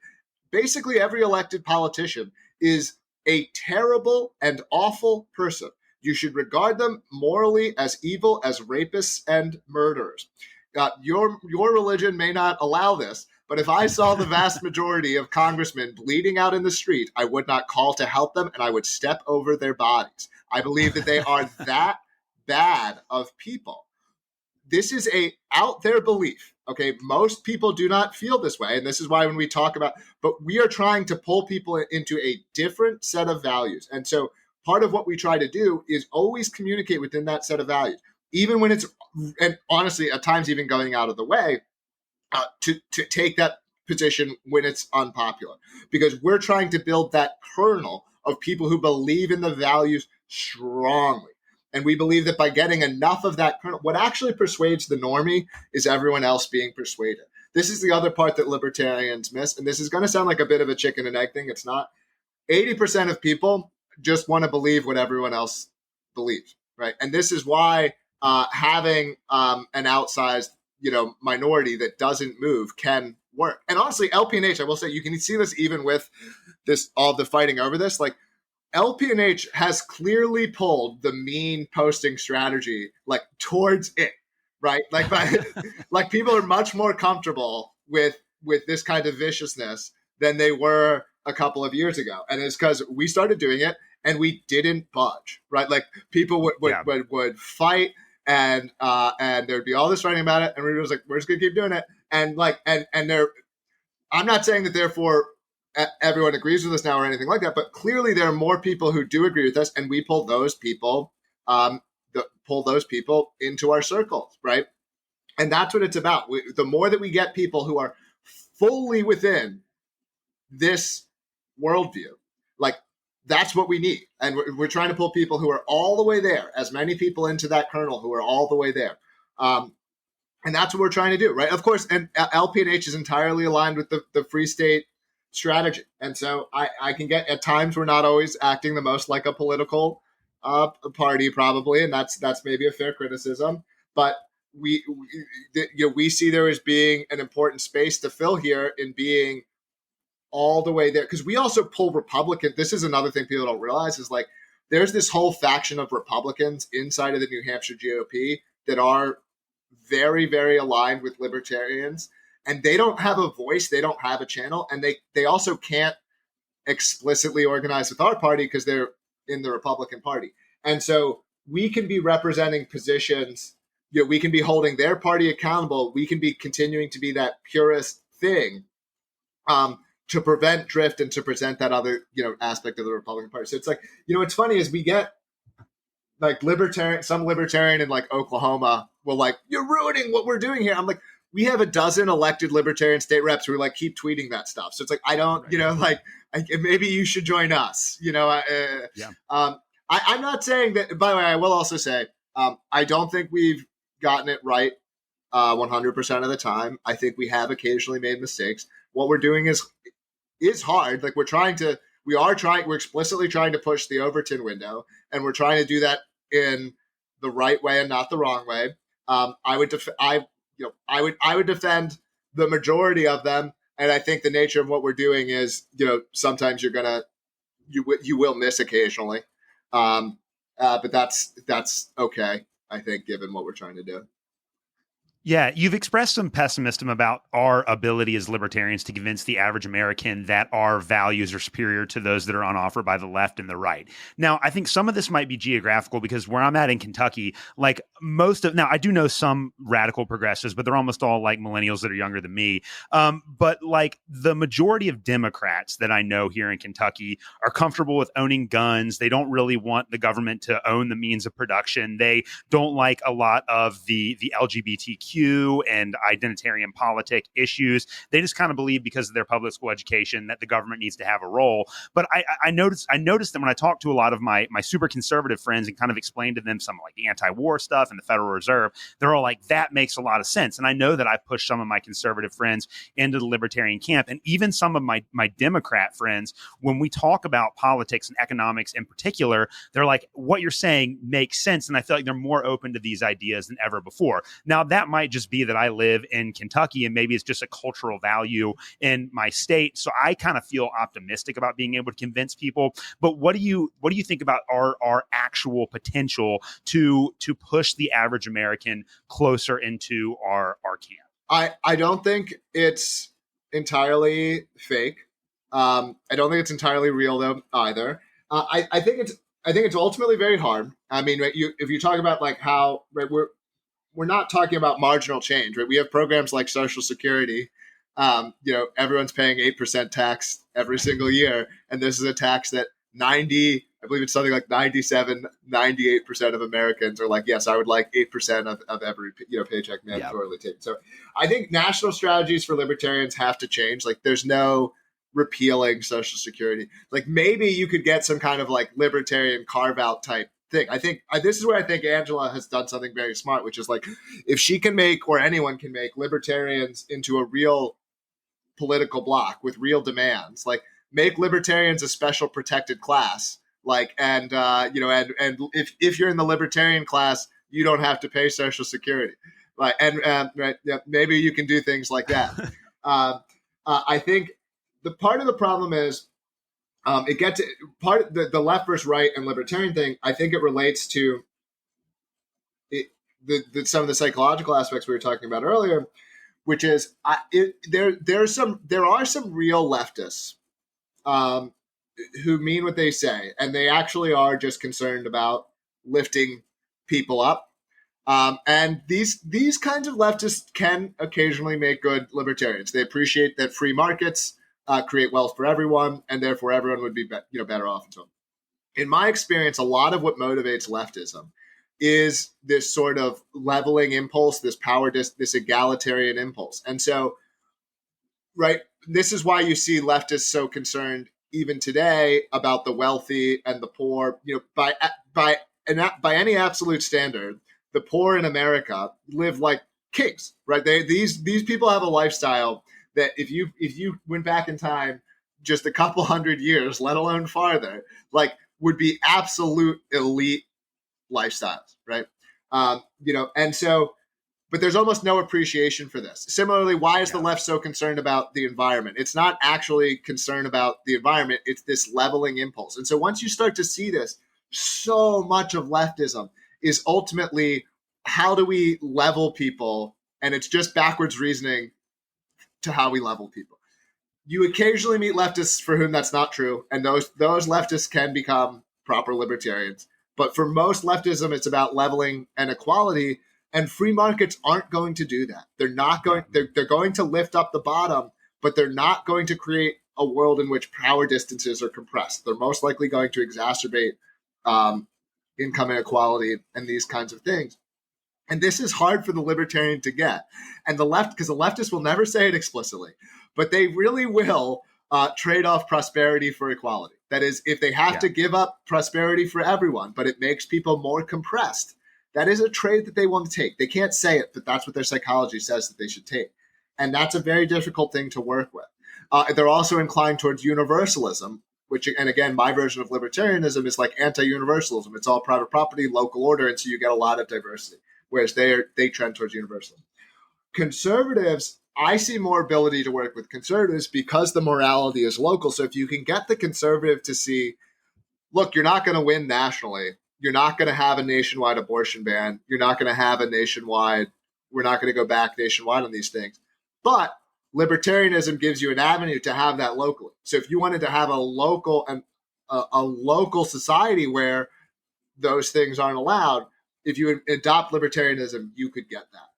basically every elected politician is a terrible and awful person. You should regard them morally as evil as rapists and murderers. Your religion may not allow this, but if I saw the vast majority of congressmen bleeding out in the street, I would not call to help them, and I would step over their bodies. I believe that they are that bad of people. This is a out there belief. Okay, most people do not feel this way, and this is why when we talk about, but we are trying to pull people into a different set of values. And so part of what we try to do is always communicate within that set of values, even when it's, and honestly, at times even going out of the way, to take that position when it's unpopular, because we're trying to build that kernel of people who believe in the values strongly. And we believe that by getting enough of that kernel, what actually persuades the normie is everyone else being persuaded. This is the other part that libertarians miss. And this is going to sound like a bit of a chicken and egg thing. It's not. 80% of people just want to believe what everyone else believes, right? And this is why having an outsized minority that doesn't move can work. And honestly, LPNH, I will say, you can see this even with all the fighting over this. LPNH has clearly pulled the mean posting strategy towards it, right? People are much more comfortable with with this kind of viciousness than they were a couple of years ago. And it's because we started doing it and we didn't budge, right? Like people would fight and there'd be all this writing about it. And we were just like, we're just going to keep doing it. And I'm not saying that therefore everyone agrees with us now or anything like that, but clearly there are more people who do agree with us, and we pull those people, into our circles, right? And that's what it's about. The more that we get people who are fully within this worldview, like that's what we need. And we're trying to pull people who are all the way there, as many people into that kernel who are all the way there. And that's what we're trying to do, right? Of course, and LP&H is entirely aligned with the Free State strategy. And so I can get, at times, we're not always acting the most like a political party, probably, and that's maybe a fair criticism. But we see there as being an important space to fill here in being all the way there. Because we also pull Republican. This is another thing people don't realize is like there's this whole faction of Republicans inside of the New Hampshire GOP that are very, very aligned with libertarians, and they don't have a voice, they don't have a channel, and they also can't explicitly organize with our party because they're in the Republican Party. And so we can be representing positions, we can be holding their party accountable, we can be continuing to be that purist thing to prevent drift and to present that other aspect of the Republican Party. So it's like, what's funny is we get like some libertarian in like Oklahoma will like, you're ruining what we're doing here. I'm like, we have a dozen elected libertarian state reps who are like, keep tweeting that stuff. So it's like, I don't, maybe you should join us, I'm not saying that, by the way, I will also say, I don't think we've gotten it right 100% of the time. I think we have occasionally made mistakes. What we're doing is hard. Like we're explicitly trying to push the Overton window, and we're trying to do that in the right way and not the wrong way. I would defend the majority of them, and I think the nature of what we're doing is, sometimes you will miss occasionally, but that's okay. I think, given what we're trying to do. Yeah, you've expressed some pessimism about our ability as libertarians to convince the average American that our values are superior to those that are on offer by the left and the right. Now, I think some of this might be geographical because where I'm at in Kentucky, like now I do know some radical progressives, but they're almost all like millennials that are younger than me. But like the majority of Democrats that I know here in Kentucky are comfortable with owning guns. They don't really want the government to own the means of production. They don't like a lot of the LGBTQ and identitarian politic issues. They just kind of believe because of their public school education that the government needs to have a role. But I noticed that when I talk to a lot of my super conservative friends and kind of explain to them some like the anti-war stuff and the Federal Reserve, they're all like, that makes a lot of sense. And I know that I've pushed some of my conservative friends into the libertarian camp, and even some of my Democrat friends, when we talk about politics and economics in particular, they're like, what you're saying makes sense. And I feel like they're more open to these ideas than ever before. Now, that might just be that I live in Kentucky and maybe it's just a cultural value in my state. So I kind of feel optimistic about being able to convince people. But what do you think about our actual potential to push the average American closer into our camp? I don't think it's entirely fake. I don't think it's entirely real though either. I think it's ultimately very hard. I mean, right, if you talk about like how, right, we're not talking about marginal change, right? We have programs like Social Security. Everyone's paying 8% tax every single year. And this is a tax that I believe it's something like 97, 98% of Americans are like, yes, I would like 8% of every paycheck mandatorily taken. So I think national strategies for libertarians have to change. Like there's no repealing Social Security. Like maybe you could get some kind of like libertarian carve out type thing. I think this is where I think Angela has done something very smart, which is like if she can make, or anyone can make, libertarians into a real political bloc with real demands, like make libertarians a special protected class, like and if you're in the libertarian class, you don't have to pay Social Security, like right, yeah, maybe you can do things like that. I think the part of the problem is it gets part of the left versus right and libertarian thing. I think it relates to some of the psychological aspects we were talking about earlier, which is there are some real leftists who mean what they say, and they actually are just concerned about lifting people up. And these kinds of leftists can occasionally make good libertarians. They appreciate that free markets create wealth for everyone, and therefore everyone would be better off. And so on. In my experience, a lot of what motivates leftism is this sort of leveling impulse, this power, this egalitarian impulse. And so, right, this is why you see leftists so concerned even today about the wealthy and the poor. By any absolute standard, the poor in America live like kings, right? These people have a lifestyle that if you went back in time just a couple hundred years, let alone farther, like would be absolute elite lifestyles, right? And so, but there's almost no appreciation for this. Similarly, why is the left so concerned about the environment? It's not actually concern about the environment. It's this leveling impulse. And so once you start to see this, so much of leftism is ultimately how do we level people? And it's just backwards reasoning to how we level people. You occasionally meet leftists for whom that's not true, and those leftists can become proper libertarians. But for most leftism, it's about leveling and equality, and free markets aren't going to do that. They're not going. They're going to lift up the bottom, but they're not going to create a world in which power distances are compressed. They're most likely going to exacerbate income inequality and these kinds of things. And this is hard for the libertarian to get. And the left, because the leftists will never say it explicitly, but they really will trade off prosperity for equality. That is, if they have to give up prosperity for everyone, but it makes people more compressed, that is a trade that they want to take. They can't say it, but that's what their psychology says that they should take. And that's a very difficult thing to work with. They're also inclined towards universalism, which, and again, my version of libertarianism is like anti-universalism. It's all private property, local order, and so you get a lot of diversity, whereas they trend towards universalism. Conservatives, I see more ability to work with conservatives because the morality is local. So if you can get the conservative to see, look, you're not going to win nationally. You're not going to have a nationwide abortion ban. You're not going to have a nationwide, we're not going to go back nationwide on these things. But libertarianism gives you an avenue to have that locally. So if you wanted to have a local society where those things aren't allowed, if you adopt libertarianism, you could get that.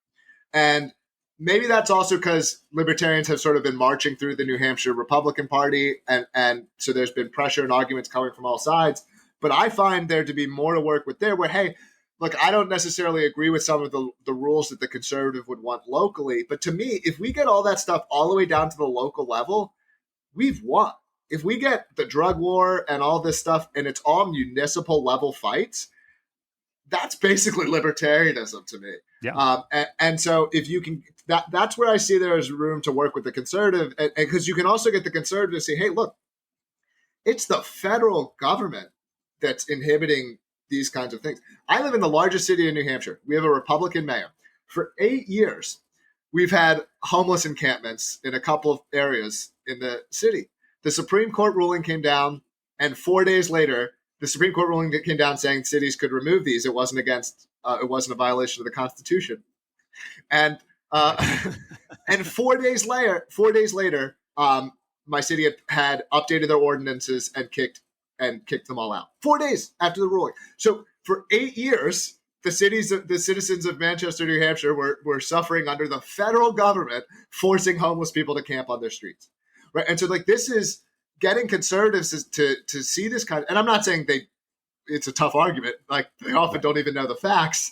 And maybe that's also because libertarians have sort of been marching through the New Hampshire Republican Party, and so there's been pressure and arguments coming from all sides. But I find there to be more to work with there where, hey, look, I don't necessarily agree with some of the rules that the conservative would want locally. But to me, if we get all that stuff all the way down to the local level, we've won. If we get the drug war and all this stuff and it's all municipal level fights, that's basically libertarianism to me. Yeah. And so if you can, that's where I see there is room to work with the conservative, and because you can also get the conservative to say, hey, look, it's the federal government that's inhibiting these kinds of things. I live in the largest city in New Hampshire. We have a Republican mayor. For 8 years, we've had homeless encampments in a couple of areas in the city. The Supreme Court ruling came down, and 4 days later, the Supreme Court ruling came down saying cities could remove these. It wasn't a violation of the Constitution. And and 4 days later, my city had updated their ordinances and kicked them all out. 4 days after the ruling. So for 8 years, the citizens of Manchester, New Hampshire were suffering under the federal government forcing homeless people to camp on their streets. Right. And so like this is getting conservatives to see this kind of, and I'm not saying it's a tough argument. Like they often don't even know the facts.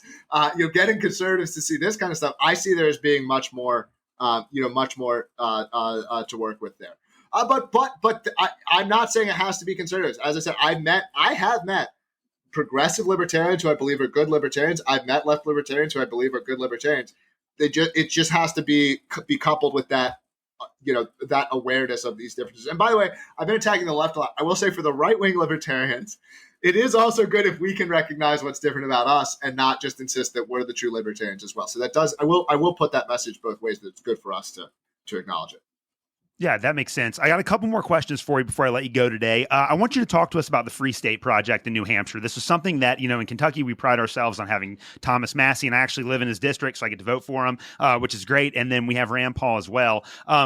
Getting conservatives to see this kind of stuff, I see there as being much more to work with there. But I'm not saying it has to be conservatives. As I said, I have met progressive libertarians who I believe are good libertarians. I've met left libertarians who I believe are good libertarians. It just has to be coupled with that, that awareness of these differences. And by the way, I've been attacking the left a lot. I will say for the right-wing libertarians, it is also good if we can recognize what's different about us and not just insist that we're the true libertarians as well. So I will put that message both ways, that it's good for us to acknowledge it. Yeah, that makes sense. I got a couple more questions for you before I let you go today. I want you to talk to us about the Free State Project in New Hampshire. This is something that, in Kentucky, we pride ourselves on having Thomas Massie, and I actually live in his district, so I get to vote for him, which is great. And then we have Rand Paul as well.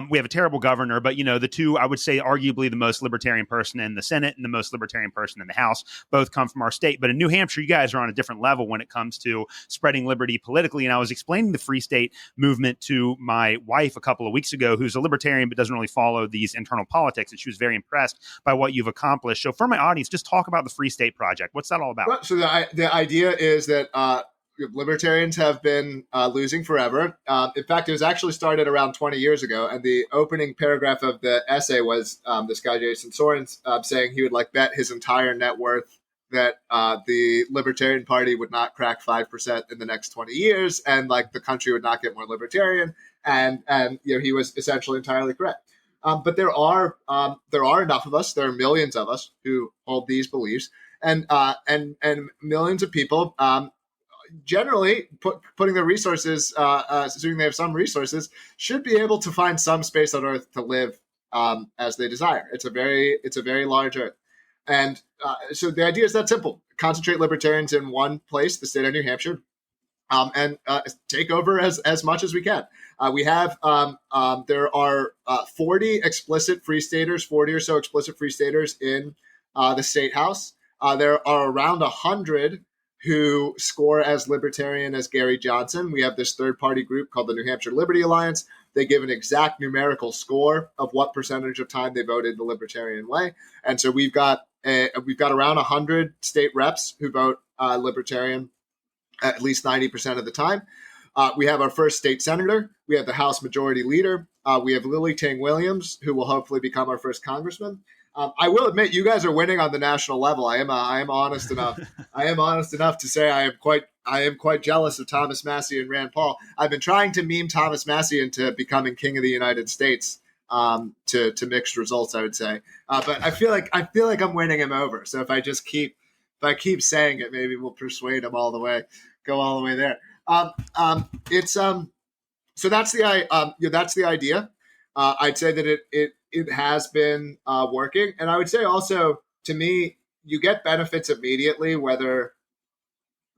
We have a terrible governor, but, the two, I would say, arguably the most libertarian person in the Senate and the most libertarian person in the House, both come from our state. But in New Hampshire, you guys are on a different level when it comes to spreading liberty politically. And I was explaining the Free State movement to my wife a couple of weeks ago, who's a libertarian but doesn't really follow these internal politics, and she was very impressed by what you've accomplished. So for my audience, just talk about the Free State Project. What's that all about? Well, so the idea is that libertarians have been losing forever. In fact, it was actually started around 20 years ago, and the opening paragraph of the essay was this guy Jason Sorens saying he would bet his entire net worth that the Libertarian Party would not crack 5% in the next 20 years, and the country would not get more libertarian. And he was essentially entirely correct. But there are enough of us. There are millions of us who hold these beliefs, and millions of people generally putting their resources, assuming they have some resources, should be able to find some space on Earth to live as they desire. It's a very large Earth, and so the idea is that simple: concentrate libertarians in one place, the state of New Hampshire, and take over as much as we can. We have there are 40 explicit free staters, 40 or so explicit free staters in the state house. There are around 100 who score as libertarian as Gary Johnson. We have this third-party group called the New Hampshire Liberty Alliance. They give an exact numerical score of what percentage of time they voted the libertarian way, and so we've got around 100 state reps who vote libertarian at least 90% of the time. We have our first state senator. We have the House Majority Leader. We have Lily Ting Williams, who will hopefully become our first congressman. I will admit, you guys are winning on the national level. I am honest enough. I am honest enough to say I am quite jealous of Thomas Massie and Rand Paul. I've been trying to meme Thomas Massie into becoming king of the United States to mixed results, I would say. But I feel like I'm winning him over. So if I keep saying it, maybe we'll persuade him all the way, go all the way there. So that's the idea. I'd say that it has been working, and I would say also, to me, you get benefits immediately, whether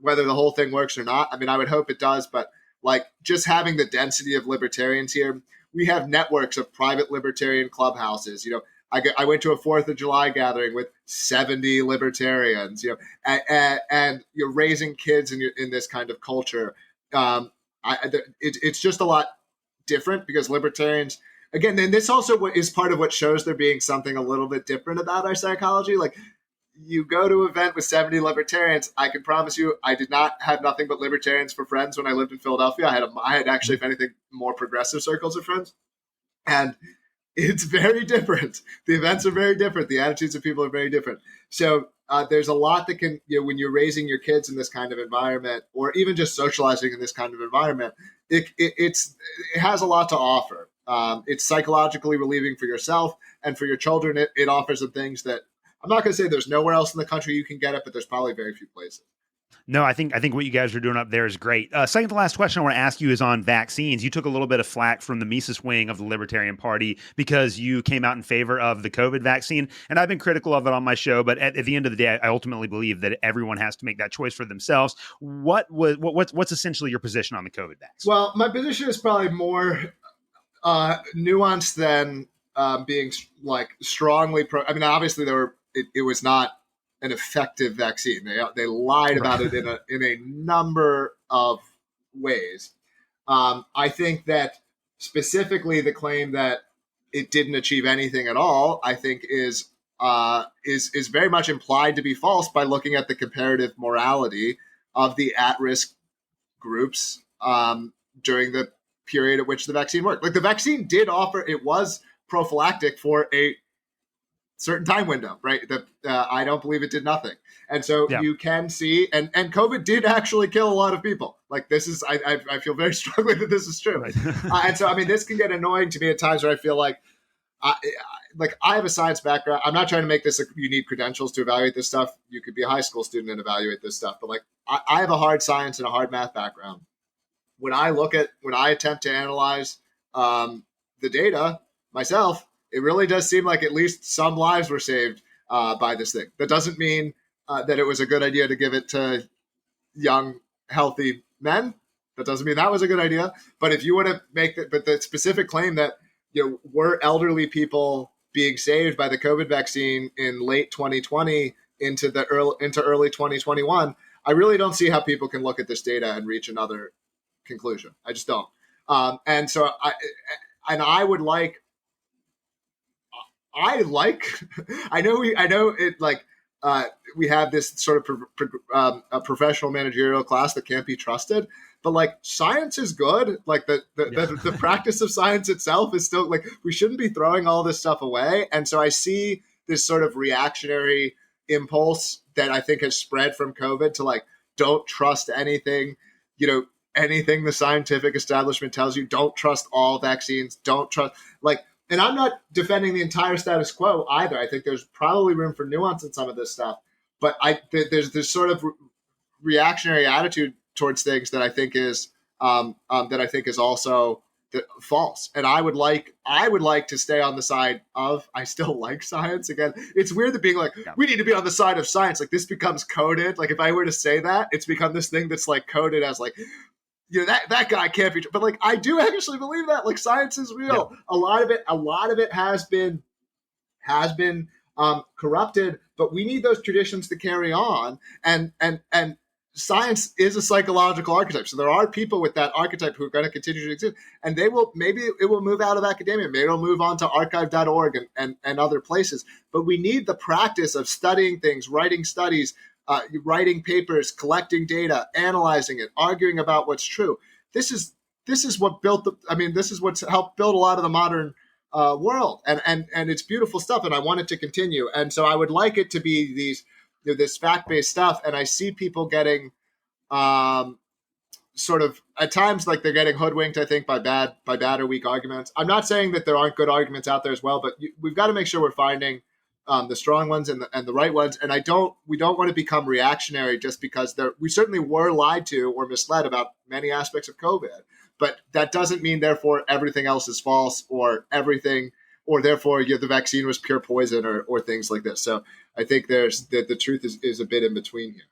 the whole thing works or not. I mean, I would hope it does, but just having the density of libertarians here, we have networks of private libertarian clubhouses. I went to a 4th of July gathering with 70 libertarians, and you're raising kids in this kind of culture. It's just a lot different because libertarians, again, and this also is part of what shows there being something a little bit different about our psychology. You go to an event with 70 libertarians, I can promise you, I did not have nothing but libertarians for friends when I lived in Philadelphia. I had actually, if anything, more progressive circles of friends. And it's very different. The events are very different. The attitudes of people are very different. So there's a lot that can, when you're raising your kids in this kind of environment, or even just socializing in this kind of environment, it has a lot to offer. It's psychologically relieving for yourself and for your children. It offers some things that I'm not going to say there's nowhere else in the country you can get it, but there's probably very few places. No, I think what you guys are doing up there is great. Second to last question I want to ask you is on vaccines. You took a little bit of flack from the Mises wing of the Libertarian Party because you came out in favor of the COVID vaccine, and I've been critical of it on my show. But at the end of the day, I ultimately believe that everyone has to make that choice for themselves. What's essentially your position on the COVID vaccine? Well, my position is probably more nuanced than being strongly pro. I mean, obviously it was not an effective vaccine. They lied about it in a number of ways. I think that specifically the claim that it didn't achieve anything at all, I think is very much implied to be false by looking at the comparative morality of the at-risk groups during the period at which the vaccine worked. The vaccine did offer, it was prophylactic for a certain time window, right? I don't believe it did nothing. And so you can see, and COVID did actually kill a lot of people. This is, I feel very strongly that this is true. Right. And so, I mean, this can get annoying to me at times where I feel like I have a science background. I'm not trying to make this you need credentials to evaluate this stuff. You could be a high school student and evaluate this stuff. But I have a hard science and a hard math background. When I attempt to analyze the data, myself, it really does seem like at least some lives were saved by this thing. That doesn't mean that it was a good idea to give it to young, healthy men. That doesn't mean that was a good idea. But if you want to make the specific claim that were elderly people being saved by the COVID vaccine in late 2020 into early 2021, I really don't see how people can look at this data and reach another conclusion. I just don't. And so I would like. I know it like we have this sort of a professional managerial class that can't be trusted, but like science is good. Like the practice of science itself is still like, we shouldn't be throwing all this stuff away. And so I see this sort of reactionary impulse that I think has spread from COVID to like, don't trust anything, anything the scientific establishment tells you. Don't trust all vaccines. Don't trust and I'm not defending the entire status quo either. I think there's probably room for nuance in some of this stuff, but there's this sort of reactionary attitude towards things that I think is also false. And I would like to stay on the side of. I still like science. Again, it's weird that being like, we need to be on the side of science. Like this becomes coded. Like if I were to say that, it's become this thing that's like coded as like, that guy can't be, but like I do actually believe that like science is real. Yeah. A lot of it has been corrupted, but we need those traditions to carry on. And science is a psychological archetype. So there are people with that archetype who are going to continue to exist, and maybe it will move out of academia. Maybe it'll move on to archive.org and other places. But we need the practice of studying things, writing studies, writing papers, collecting data, analyzing it, arguing about what's true. This is what this is what's helped build a lot of the modern world, and it's beautiful stuff. And I want it to continue. And so I would like it to be these, this fact-based stuff. And I see people getting sort of at times like they're getting hoodwinked, I think, by bad or weak arguments. I'm not saying that there aren't good arguments out there as well, but we've got to make sure we're finding the strong ones and the right ones. And we don't want to become reactionary just because we certainly were lied to or misled about many aspects of COVID, but that doesn't mean therefore everything else is false or therefore the vaccine was pure poison or things like this. So I think the truth is a bit in between here.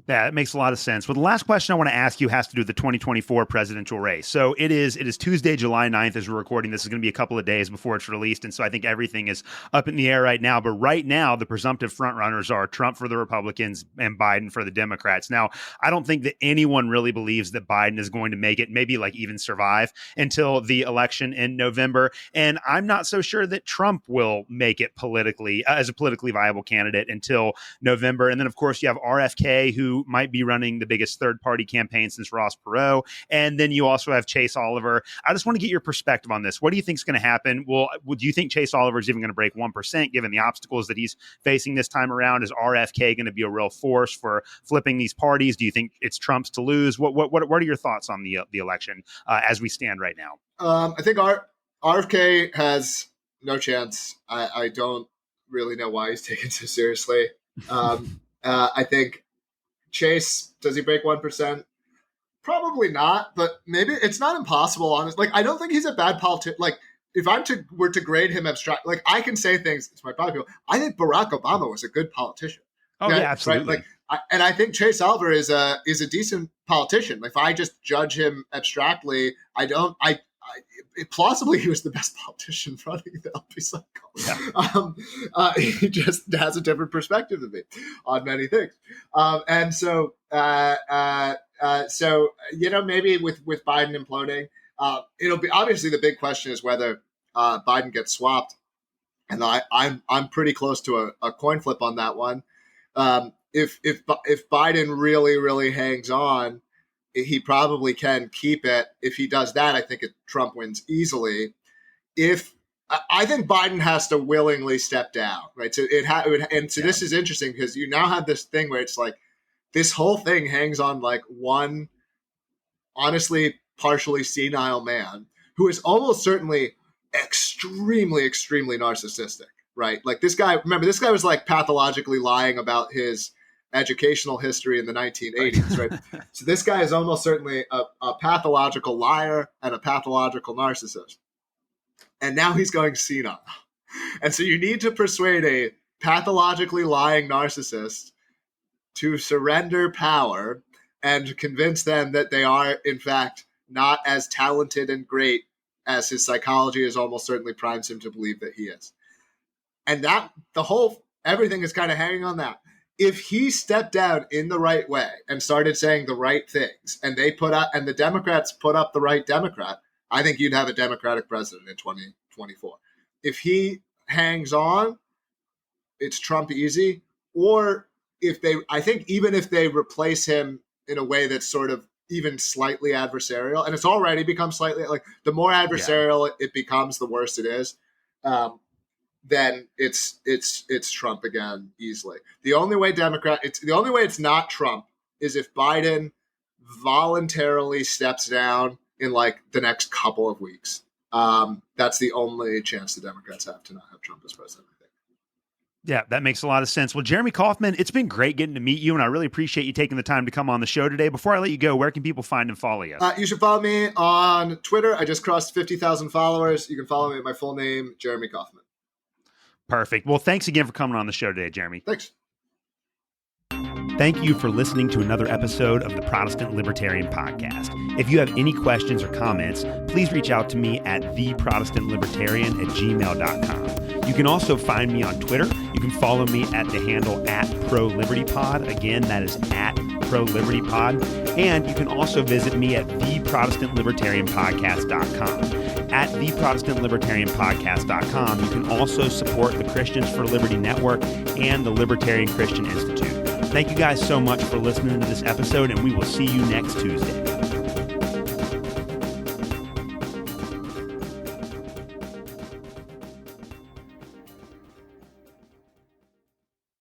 Yeah, it makes a lot of sense. Well, the last question I want to ask you has to do with the 2024 presidential race. So it is Tuesday, July 9th as we're recording. This is going to be a couple of days before it's released. And so I think everything is up in the air right now. But right now, the presumptive frontrunners are Trump for the Republicans and Biden for the Democrats. Now, I don't think that anyone really believes that Biden is going to make it, maybe like even survive until the election in November. And I'm not so sure that Trump will make it politically as a politically viable candidate until November. And then, of course, you have RFK, who might be running the biggest third-party campaign since Ross Perot. And then you also have Chase Oliver. I just want to get your perspective on this. What do you think is going to happen? Well, do you think Chase Oliver is even going to break 1%, given the obstacles that he's facing this time around? Is RFK going to be a real force for flipping these parties? Do you think it's Trump's to lose? What are your thoughts on the election as we stand right now? I think RFK has no chance. I don't really know why he's taken so seriously. I think Chase, does he break 1%? Probably not, but maybe it's not impossible. Honestly, like I don't think he's a bad politician. Like if were to grade him abstract, like I can say things. It's my popular. I think Barack Obama was a good politician. Oh yeah, absolutely. Right? And I think Chase Oliver is a decent politician. If I just judge him abstractly, plausibly he was the best politician running the LP cycle. Yeah. He just has a different perspective than me on many things. And so maybe with Biden imploding, it'll be obviously the big question is whether Biden gets swapped. And I'm pretty close to a coin flip on that one. If Biden really, really hangs on, he probably can keep it. If he does that, I think Trump wins easily. I think Biden has to willingly step down, right? So this is interesting because you now have this thing where it's like this whole thing hangs on like one, honestly, partially senile man who is almost certainly extremely, extremely narcissistic, right? Like this guy was like pathologically lying about his educational history in the 1980s, right? So this guy is almost certainly a pathological liar and a pathological narcissist. and now he's going senile. And so you need to persuade a pathologically lying narcissist to surrender power and convince them that they are, in fact, not as talented and great as his psychology has almost certainly primes him to believe that he is. And that everything is kind of hanging on that. If he stepped down in the right way and started saying the right things, and the Democrats put up the right Democrat, I think you'd have a Democratic president in 2024. If he hangs on, it's Trump easy. Or I think even if they replace him in a way that's sort of even slightly adversarial, and it's already become slightly, like, the more adversarial it becomes, the worse it is. Then it's Trump again easily. The only way it's not Trump is if Biden voluntarily steps down in like the next couple of weeks. That's the only chance the Democrats have to not have Trump as president, I think. Yeah, that makes a lot of sense. Well, Jeremy Kauffman, it's been great getting to meet you, and I really appreciate you taking the time to come on the show today. Before I let you go, where can people find and follow you? You should follow me on Twitter. I just crossed 50,000 followers. You can follow me at my full name, Jeremy Kauffman. Perfect. Well, thanks again for coming on the show today, Jeremy. Thanks. Thank you for listening to another episode of the Protestant Libertarian Podcast. If you have any questions or comments, please reach out to me at theprotestantlibertarian@gmail.com. You can also find me on Twitter. You can follow me at the handle @ProLibertyPod. Again, that is @ProLibertyPod. And you can also visit me at theprotestantlibertarianpodcast.com. At theprotestantlibertarianpodcast.com, you can also support the Christians for Liberty Network and the Libertarian Christian Institute. Thank you guys so much for listening to this episode, and we will see you next Tuesday.